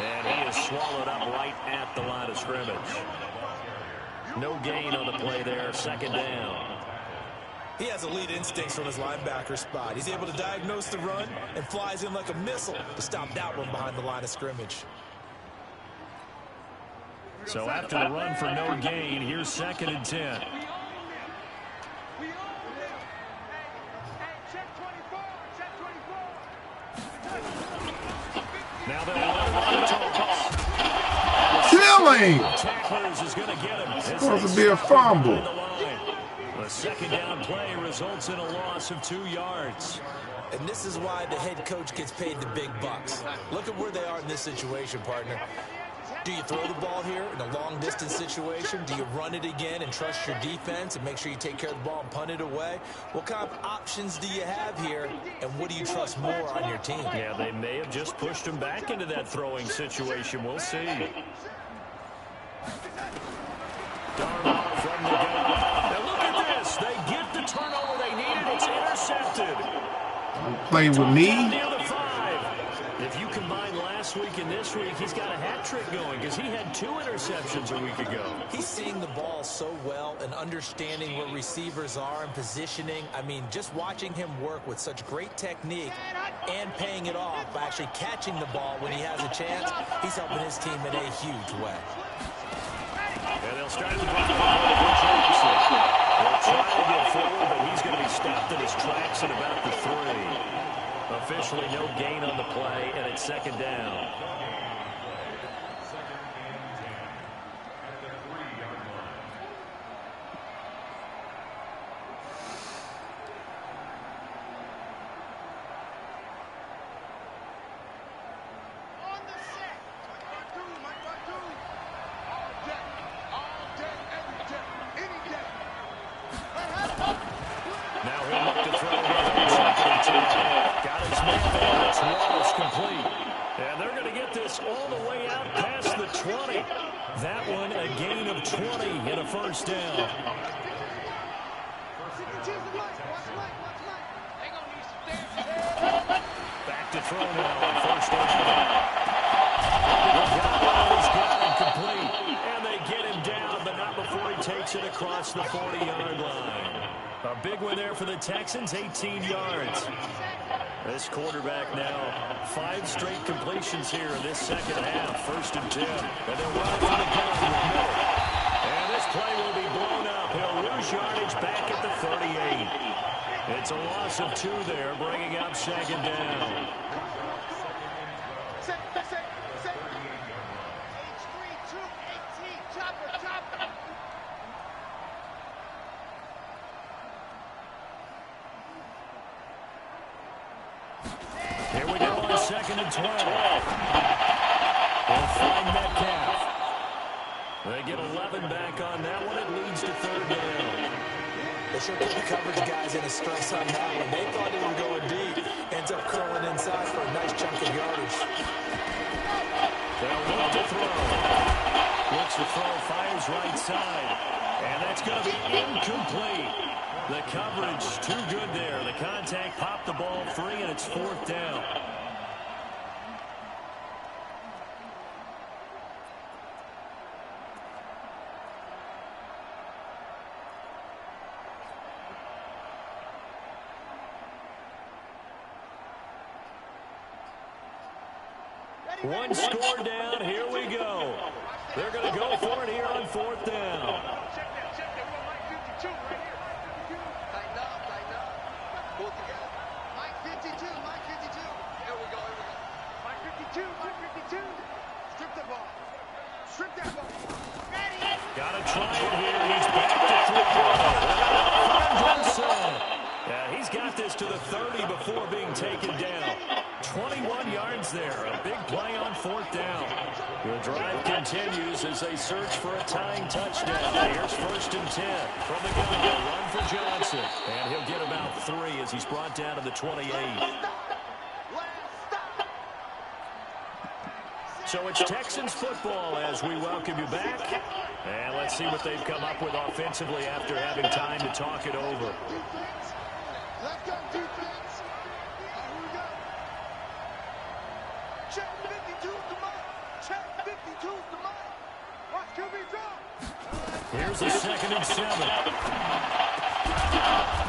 [SPEAKER 1] And he is swallowed up right at the line of scrimmage. No gain on the play there. 2nd down.
[SPEAKER 2] He has elite instincts from his linebacker spot. He's able to diagnose the run and flies in like a missile to stop that one behind the line of scrimmage.
[SPEAKER 1] So after the run for no gain, here's 2nd and 10.
[SPEAKER 4] We own them. Hey, check 24, check 24.
[SPEAKER 1] Now they'll run the toss.
[SPEAKER 3] Killing.
[SPEAKER 1] Tacklers is going to get him.
[SPEAKER 3] Supposed to be a fumble.
[SPEAKER 1] The 2nd down play results in a loss of 2 yards.
[SPEAKER 2] And this is why the head coach gets paid the big bucks. Look at where they are in this situation, partner. Do you throw the ball here in a long-distance situation? Do you run it again and trust your defense and make sure you take care of the ball and punt it away? What kind of options do you have here, and what do you trust more on your team?
[SPEAKER 1] Yeah, they may have just pushed him back into that throwing situation. We'll see. Darnold from the gun. Now look at this. They get the turnover they needed. It's intercepted.
[SPEAKER 3] Don't play with me.
[SPEAKER 1] Down near the 5. If you combine last week and this week, he's got a hat trick going because he had 2 interceptions a week ago.
[SPEAKER 2] He's seeing the ball so well and understanding where receivers are and positioning. I mean, just watching him work with such great technique and paying it off by actually catching the ball when he has a chance, he's helping his team in a huge way.
[SPEAKER 1] And they'll start the drive with Johnson. They'll try to get forward, but he's going to be stopped in his tracks at about the 3. Officially no gain on the play, and it's second down. All the way out past the 20. That one a gain of 20 and a first down. Back to throw now on first down. He's got it complete. And they get him down, but not before he takes it across the 40-yard line. A big one there for the Texans, 18 yards. This quarterback now, 5 straight completions here in this second half. 1st and 10. And they'll run for the gun with Miller. And this play will be blown up. He'll lose yardage back at the 38. It's a loss of 2 there, bringing up second down. Here we go on 2nd and 12. They'll find Metcalf. They get 11 back on that one. It leads to 3rd down.
[SPEAKER 2] They sure put the coverage guys in a stress on that one. They thought they were going deep. Ends up curling inside for a nice chunk of yardage.
[SPEAKER 1] They'll look to throw. Looks to throw, fires right side. And that's going to be incomplete. The coverage too good there. The contact popped the ball free, and it's 4th down. One score down. Here we go. They're going to go for it here on 4th down. Got to try it here. He's back to throw. Yeah, he's got this to the 30 before being taken down. 21 yards there. A big play on 4th down. The drive continues as they search for a tying touchdown. Here's 1st and 10 from the gun. They'll run for Johnson. And he'll get about 3 as he's brought down to the 28. So it's Texans football as we welcome you back. And let's see what they've come up with offensively after having time to talk it over.
[SPEAKER 4] Let's go, defense. Here we go. Check 52's the mark. Check 52's the mark. Watch QB drop.
[SPEAKER 1] Here's a 2nd and 7.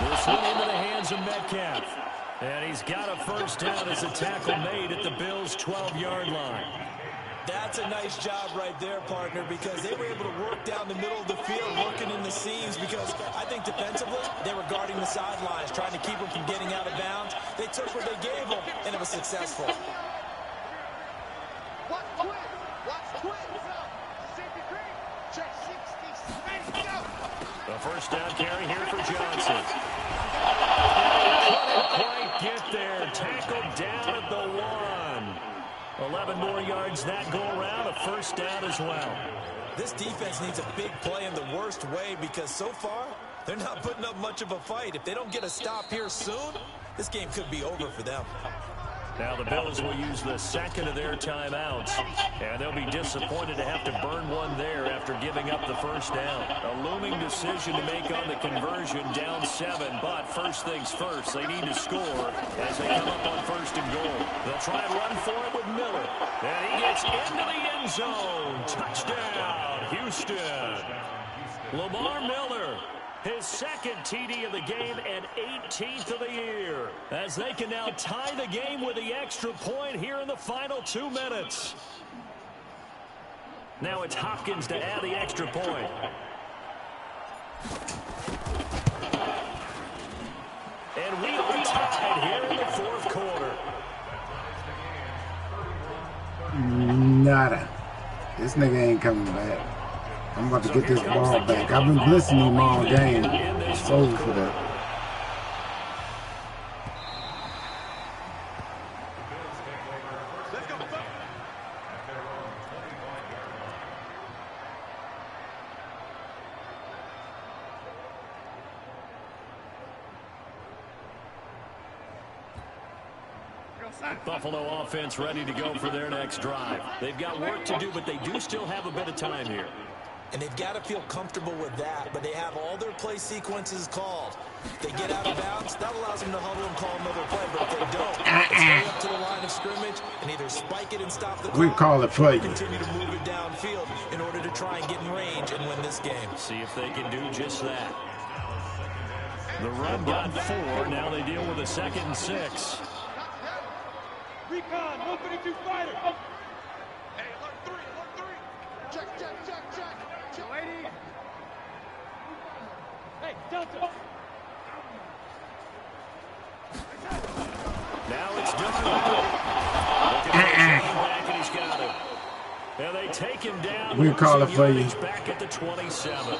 [SPEAKER 1] This one into the hands of Metcalf. And he's got a first down as a tackle made at the Bills' 12-yard line.
[SPEAKER 2] That's a nice job right there, partner, because they were able to work down the middle of the field, working in the seams, because I think defensively, they were guarding the sidelines, trying to keep them from getting out of bounds. They took what they gave them, and it was successful.
[SPEAKER 4] Watch twin. Watch twin. Safety green. Check 60. Go.
[SPEAKER 1] A first down carry here for Johnson. Couldn't quite get there. Tackled down at the 1. 11 more yards that go around, a first down as well.
[SPEAKER 2] This defense needs a big play in the worst way because so far, they're not putting up much of a fight. If they don't get a stop here soon, this game could be over for them.
[SPEAKER 1] Now the Bills will use the 2nd of their timeouts, and they'll be disappointed to have to burn one there after giving up the first down. A looming decision to make on the conversion, down 7, but first things first, they need to score as they come up on 1st and goal. They'll try and run for it with Miller, and he gets into the end zone. Touchdown, Houston. Lamar Miller, his 2nd TD of the game and 18th of the year, as they can now tie the game with the extra point here in the final 2 minutes. Now it's Hopkins to add the extra point. And we are tied here in the fourth quarter.
[SPEAKER 3] Nada. This nigga ain't coming back. I'm about to get this ball back. I've been blitzing him all game. It's over for that.
[SPEAKER 1] Buffalo offense ready to go for their next drive. They've got work to do, but they do still have a bit of time here.
[SPEAKER 2] And they've got to feel comfortable with that, but they have all their play sequences called. If they get out of bounds, that allows them to huddle and call another play, but if they don't, stay up to the line of scrimmage and either spike it and stop the clock,
[SPEAKER 3] we call it play.
[SPEAKER 2] Or continue to move it downfield in order to try and get in range and win this game.
[SPEAKER 1] See if they can do just that. The run got 4. Now they deal with a 2nd and 6.
[SPEAKER 6] Recon, 152 fighter.
[SPEAKER 4] Hey, alert 3, alert 3. Check.
[SPEAKER 6] Lady. Hey, Delta.
[SPEAKER 1] Now it's Darnold. Looking for a back, and he's got it. Now they take him down.
[SPEAKER 3] We call it for you.
[SPEAKER 1] Back at the 27.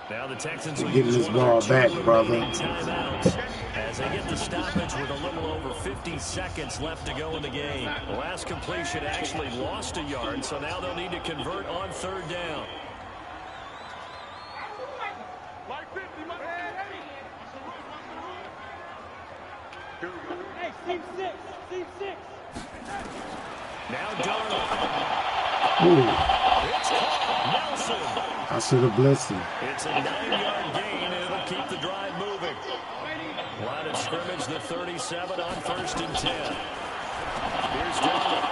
[SPEAKER 1] Now the Texans will
[SPEAKER 3] getting this ball back, brother.
[SPEAKER 1] Timeouts as they get the stoppage with a little over 50 seconds left to go in the game. The last completion actually lost a yard, so now they'll need to convert on 3rd down.
[SPEAKER 4] Like 50, my man. Here we go.
[SPEAKER 6] Hey, team 6. Team 6.
[SPEAKER 1] Now Darnold.
[SPEAKER 3] Ooh,
[SPEAKER 1] It's caught. Nelson.
[SPEAKER 3] I should have blitzed him.
[SPEAKER 1] It's a 9-yard gain, and it'll keep the drive moving. Line of scrimmage, the 37 on 1st and 10. Here's Darnold.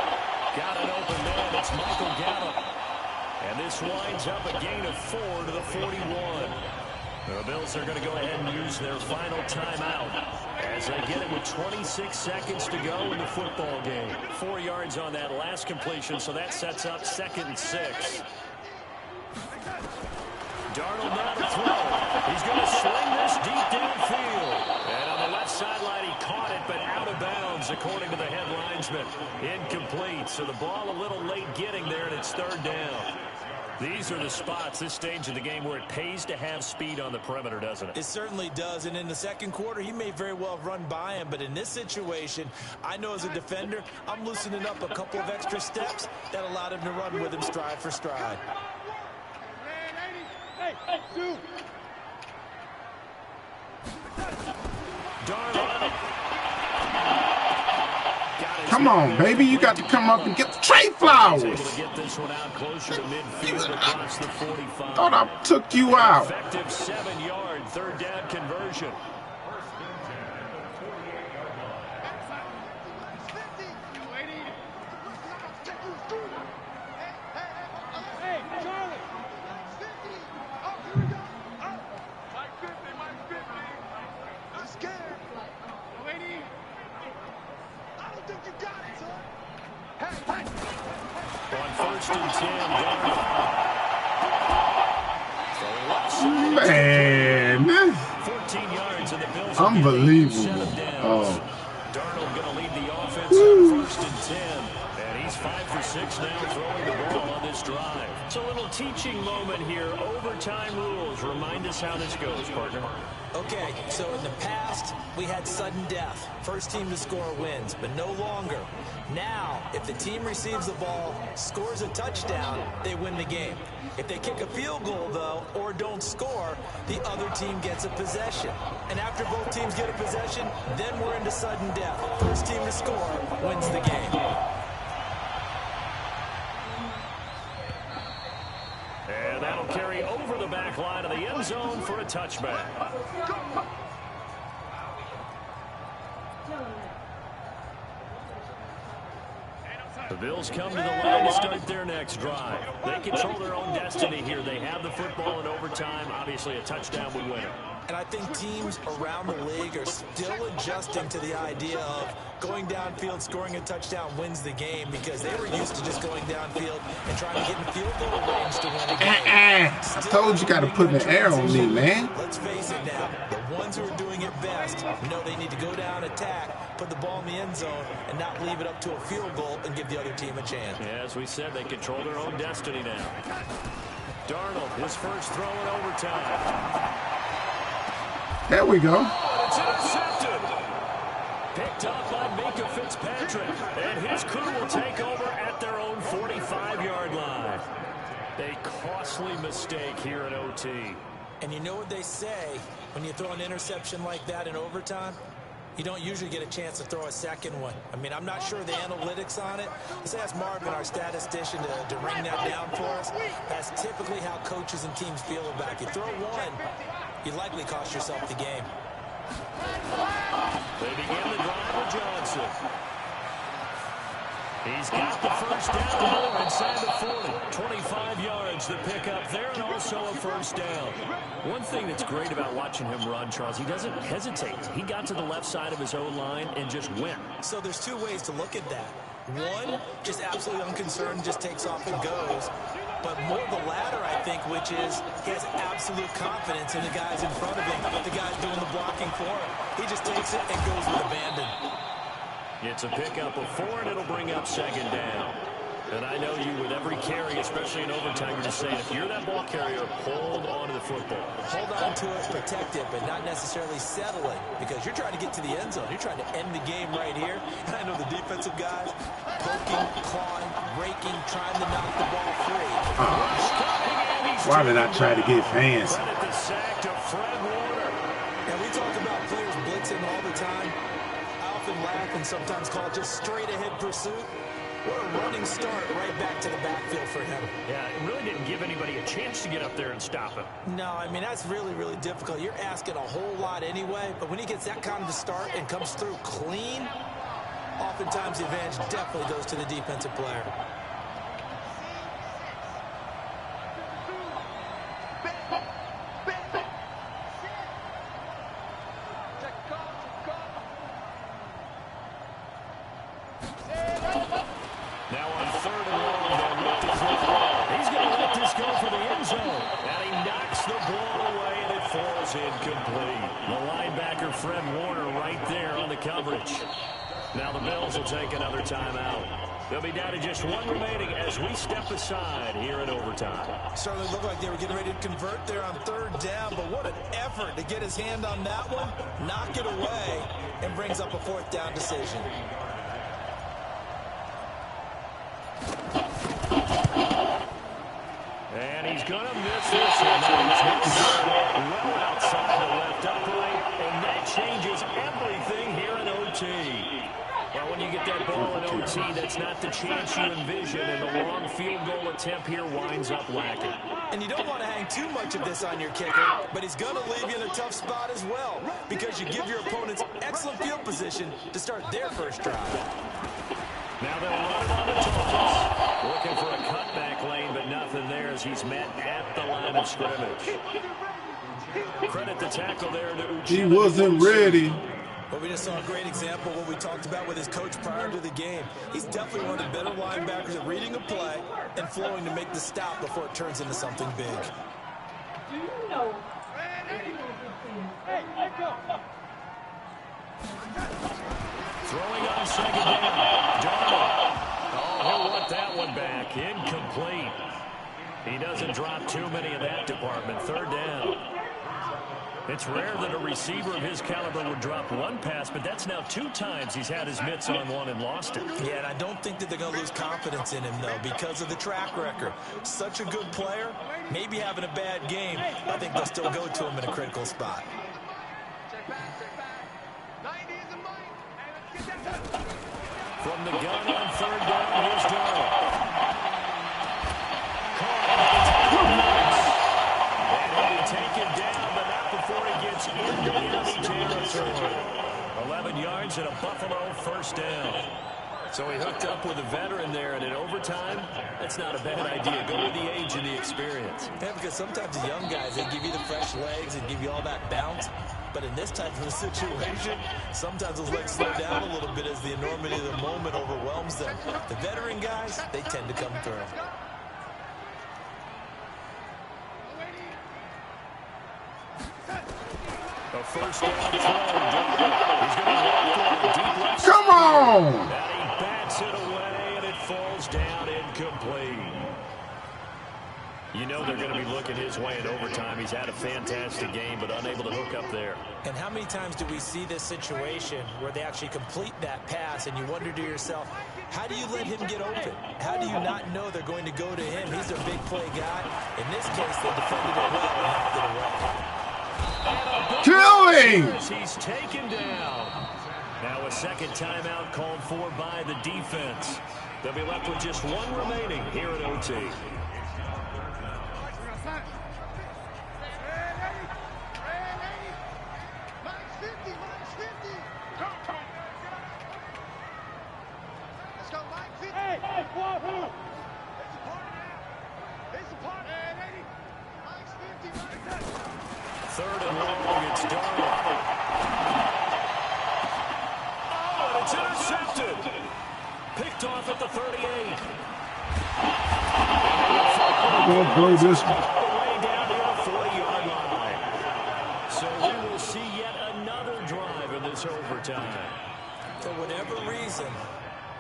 [SPEAKER 1] Got an open man. It's Michael Gallup. And this winds up a gain of 4 to the 41. The Bills are going to go ahead and use their final timeout as they get it with 26 seconds to go in the football game. 4 yards on that last completion, so that sets up 2nd and 6. Darnold now to throw. He's going to swing this deep downfield. And on the left sideline, he caught it, but out of bounds, according to the head linesman. Incomplete, so the ball a little late getting there, and it's 3rd down. These are the spots, this stage of the game, where it pays to have speed on the perimeter, doesn't it?
[SPEAKER 2] It certainly does, and in the second quarter, he may very well have run by him, but in this situation, I know as a defender, I'm loosening up a couple of extra steps that allowed him to run with him stride for stride.
[SPEAKER 6] Hey, shoot.
[SPEAKER 1] Darnold.
[SPEAKER 3] Come on, baby. You got to come up and get the Trey Flowers.
[SPEAKER 1] Able to get this one out closer to midfield across the 45.
[SPEAKER 3] Thought I took you out.
[SPEAKER 1] Effective 7-yard 3rd down conversion.
[SPEAKER 6] Hey, Charlie.
[SPEAKER 4] I'm scared.
[SPEAKER 6] Lady.
[SPEAKER 4] I don't think you got it, son.
[SPEAKER 1] On 1st and 10,
[SPEAKER 3] Man,
[SPEAKER 1] 14 yards, and the Bills
[SPEAKER 3] unbelievable. Oh.
[SPEAKER 1] Darnold going to lead the offense on 1st and 10. And he's 5 for 6 now throwing the ball on this drive. It's a little teaching moment here. Overtime rules. Remind us how this goes, partner.
[SPEAKER 2] Okay, so in the past, we had sudden death. First team to score wins, but no longer. Now, if the team receives the ball, scores a touchdown, they win the game. If they kick a field goal, though, or don't score, the other team gets a possession. And after both teams get a possession, then we're into sudden death. First team to score wins the game.
[SPEAKER 1] And that'll carry over the back line of the end zone for a touchback. The Bills come to the line to start their next drive. They control their own destiny here. They have the football in overtime. Obviously, a touchdown would win it.
[SPEAKER 2] And I think teams around the league are still adjusting to the idea of going downfield, scoring a touchdown wins the game, because they were used to just going downfield and trying to get in field goal range to win a game.
[SPEAKER 3] I told you got to put an arrow on me, man.
[SPEAKER 2] Let's face it now, the ones who are doing it best know they need to go down, attack, put the ball in the end zone, and not leave it up to a field goal and give the other team a chance.
[SPEAKER 1] Yeah, as we said, they control their own destiny now. Darnold, his first throw in overtime.
[SPEAKER 3] There we go.
[SPEAKER 1] Oh, it's intercepted. Picked up by Minka Fitzpatrick. And his crew will take over at their own 45-yard line. A costly mistake here in OT.
[SPEAKER 2] And you know what they say, when you throw an interception like that in overtime, you don't usually get a chance to throw a second one. I mean, I'm not sure the analytics on it. Let's ask Marvin, our statistician, to ring that down for us. That's typically how coaches and teams feel about it. You throw one, you likely cost yourself the game.
[SPEAKER 1] They begin the drive with Johnson. He's got the first down inside the 40. 25 yards the pickup there, and also a first down. One thing that's great about watching him run, Charles, he doesn't hesitate. He got to the left side of his own line and just went.
[SPEAKER 2] So there's two ways to look at that. One, just absolutely unconcerned, just takes off and goes. But more the latter, I think, which is he has absolute confidence in the guys in front of him, the guys doing the blocking for him. He just takes it and goes with abandon.
[SPEAKER 1] It's a pickup of 4, and it'll bring up second down. And I know you, with every carry, especially in overtime, you're just saying, if you're that ball carrier, hold on to the football.
[SPEAKER 2] Hold on to it, protect it, but not necessarily settle it, because you're trying to get to the end zone. You're trying to end the game right here. And I know the defensive guys poking, clawing, raking, trying to knock the ball free.
[SPEAKER 3] Why did I try to get fans?
[SPEAKER 1] Credit the sack to Fred Warner.
[SPEAKER 2] And we talk about players blitzing all the time. I often laugh and sometimes call it just straight-ahead pursuit. What a running start right back to the backfield for him.
[SPEAKER 1] Yeah, it really didn't give anybody a chance to get up there and stop him.
[SPEAKER 2] No, I mean, that's really, really difficult. You're asking a whole lot anyway, but when he gets that kind of a start and comes through clean, oftentimes the advantage definitely goes to the defensive player.
[SPEAKER 1] Now on 3rd and long, they'll look to throw the ball. He's going to let this go for the end zone. And he knocks the ball away, and it falls incomplete. The linebacker, Fred Warner, right there on the coverage. Now the Bills will take another timeout. They'll be down to just 1 remaining as we step aside here in overtime.
[SPEAKER 2] Certainly looked like they were getting ready to convert there on 3rd down, but what an effort to get his hand on that one, knock it away, and brings up a 4th down decision.
[SPEAKER 1] And he's going to miss this one. Well outside the left upright, and that changes everything here in OT. Well, when you get that ball in OT, that's not the chance you envision, and the long field goal attempt here winds up lacking.
[SPEAKER 2] And you don't want to hang too much of this on your kicker, but he's going to leave you in a tough spot as well, because you give your opponents excellent field position to start their first drive.
[SPEAKER 1] Now they'll run it on the toss. Looking for a cutback lane, but nothing there as he's met at the line of scrimmage. Credit the tackle there to Uchenna.
[SPEAKER 3] He wasn't ready.
[SPEAKER 2] Well, we just saw a great example of what we talked about with his coach prior to the game. He's definitely one of the better linebackers at reading a play and flowing to make the stop before it turns into something big.
[SPEAKER 6] Do you know?
[SPEAKER 1] Throwing on second down. Darnold. Oh, he'll want that one back. Incomplete. He doesn't drop too many in that department. 3rd down. It's rare that a receiver of his caliber would drop one pass, but that's now 2 times he's had his mitts on one and lost it.
[SPEAKER 2] Yeah, and I don't think that they're going to lose confidence in him, though, because of the track record. Such a good player, maybe having a bad game, I think they'll still go to him in a critical spot.
[SPEAKER 1] From the gun on 3rd down, here's Darnold. And he'll be taken down, but not before he gets into enemy territory. 11 yards and a Buffalo 1st down. So he hooked up with a veteran there, and in overtime, that's not a bad idea. Go with the age and the experience.
[SPEAKER 2] Yeah, because sometimes the young guys, they give you the fresh legs and give you all that bounce. But in this type of a situation, sometimes those legs slow down a little bit as the enormity of the moment overwhelms them. The veteran guys, they tend to come through.
[SPEAKER 1] A first down throw. He's going to walk through deep left.
[SPEAKER 3] Come on!
[SPEAKER 1] And he bats it away, and it falls down incomplete. You know they're going to be looking his way in overtime. He's had a fantastic game, but unable to hook up there.
[SPEAKER 2] And how many times do we see this situation where they actually complete that pass, and you wonder to yourself, how do you let him get open? How do you not know they're going to go to him? He's their big play guy. In this case, they defended it well and knocked it away.
[SPEAKER 3] Killing!
[SPEAKER 1] He's taken down. Now a second timeout called for by the defense. They'll be left with just one remaining here at OT. Third and long, it's Darnold. Oh, and it's intercepted. Picked off at the 38.
[SPEAKER 3] Don't blow this.
[SPEAKER 1] Way down near the 40-yard line. So we will see yet another drive in this overtime.
[SPEAKER 2] For whatever reason,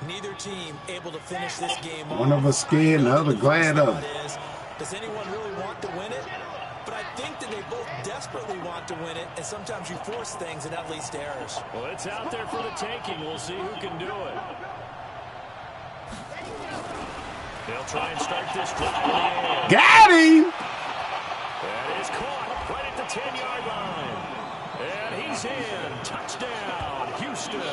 [SPEAKER 2] neither team able to finish this game off.
[SPEAKER 3] One of us scared and the other glad of it.
[SPEAKER 2] Does anyone really want to win it? But I think that they both desperately want to win it, and sometimes you force things, and that leads to errors.
[SPEAKER 1] Well, it's out there for the taking. We'll see who can do it. They'll try and start this drive in the air.
[SPEAKER 3] Got him!
[SPEAKER 1] That is caught right at the 10-yard line. And he's in. Touchdown, Houston.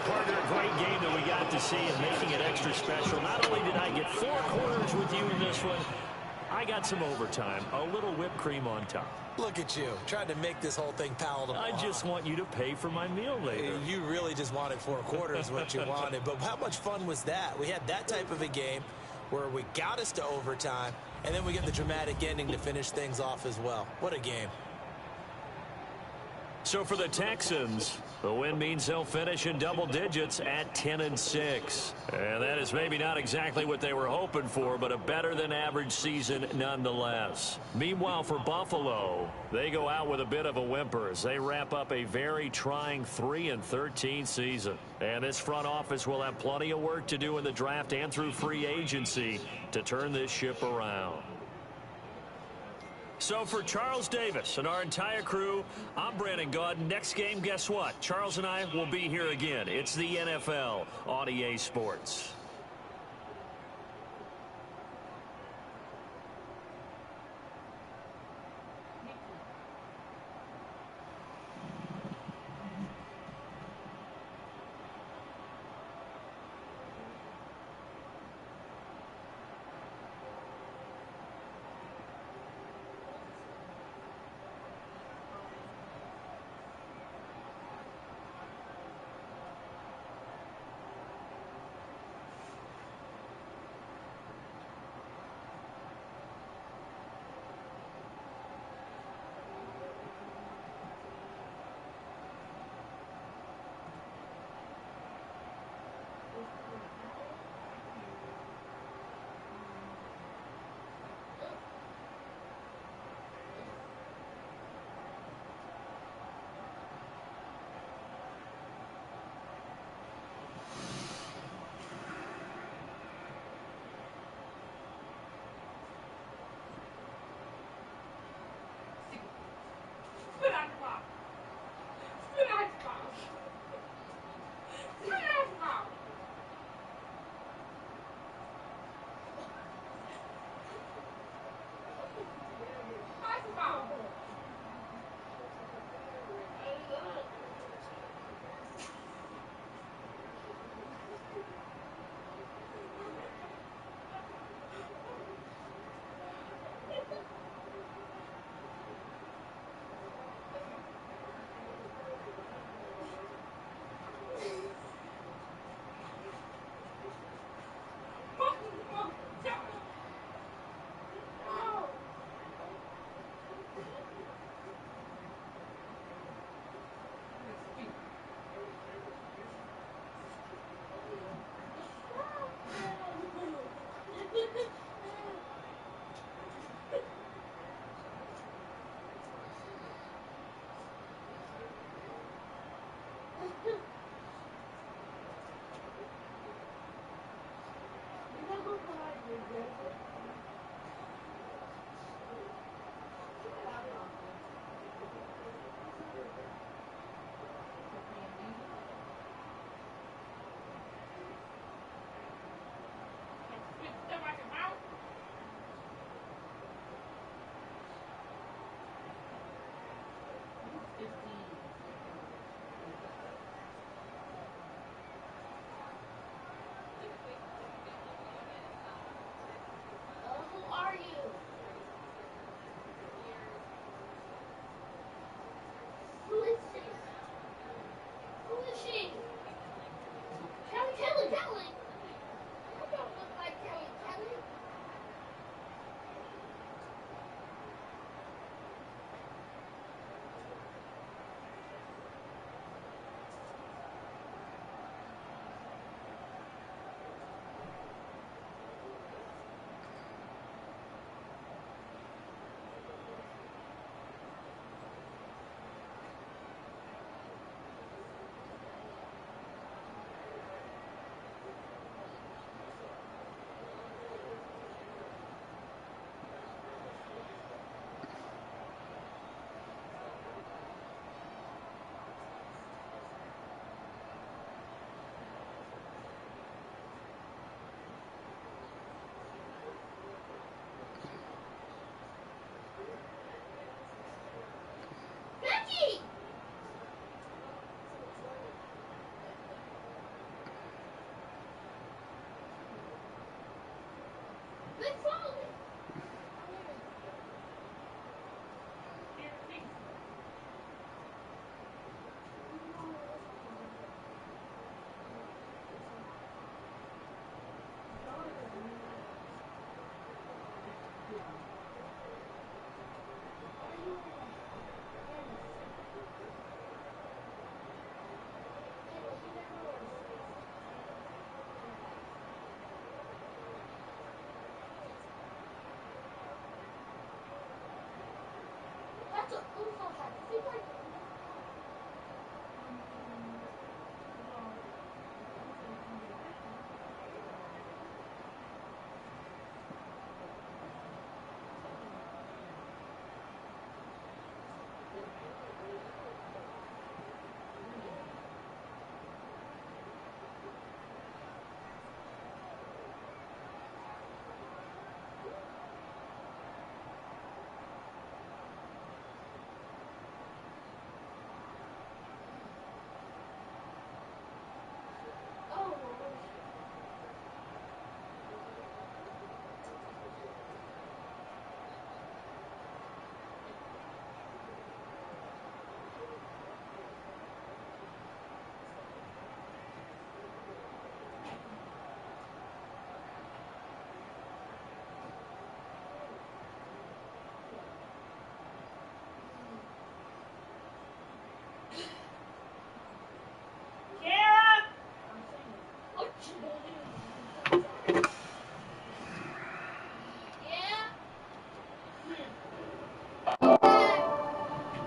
[SPEAKER 1] Partner, a great game that we got to see and making it extra special. Not only did I get 4 quarters with you in this one, I got some overtime, a little whipped cream on top.
[SPEAKER 2] Look at you, trying to make this whole thing palatable.
[SPEAKER 1] I just want you to pay for my meal later.
[SPEAKER 2] You really just wanted 4 quarters, what you wanted. But how much fun was that? We had that type of a game where we got us to overtime, and then we get the dramatic ending to finish things off as well. What a game.
[SPEAKER 1] So for the Texans, the win means they'll finish in double digits at 10-6. And that is maybe not exactly what they were hoping for, but a better than average season nonetheless. Meanwhile, for Buffalo, they go out with a bit of a whimper as they wrap up a very trying 3-13 season. And this front office will have plenty of work to do in the draft and through free agency to turn this ship around. So for Charles Davis and our entire crew, I'm Brandon Gaudin. Next game, guess what? Charles and I will be here again. It's the NFL on EA Sports.
[SPEAKER 6] too.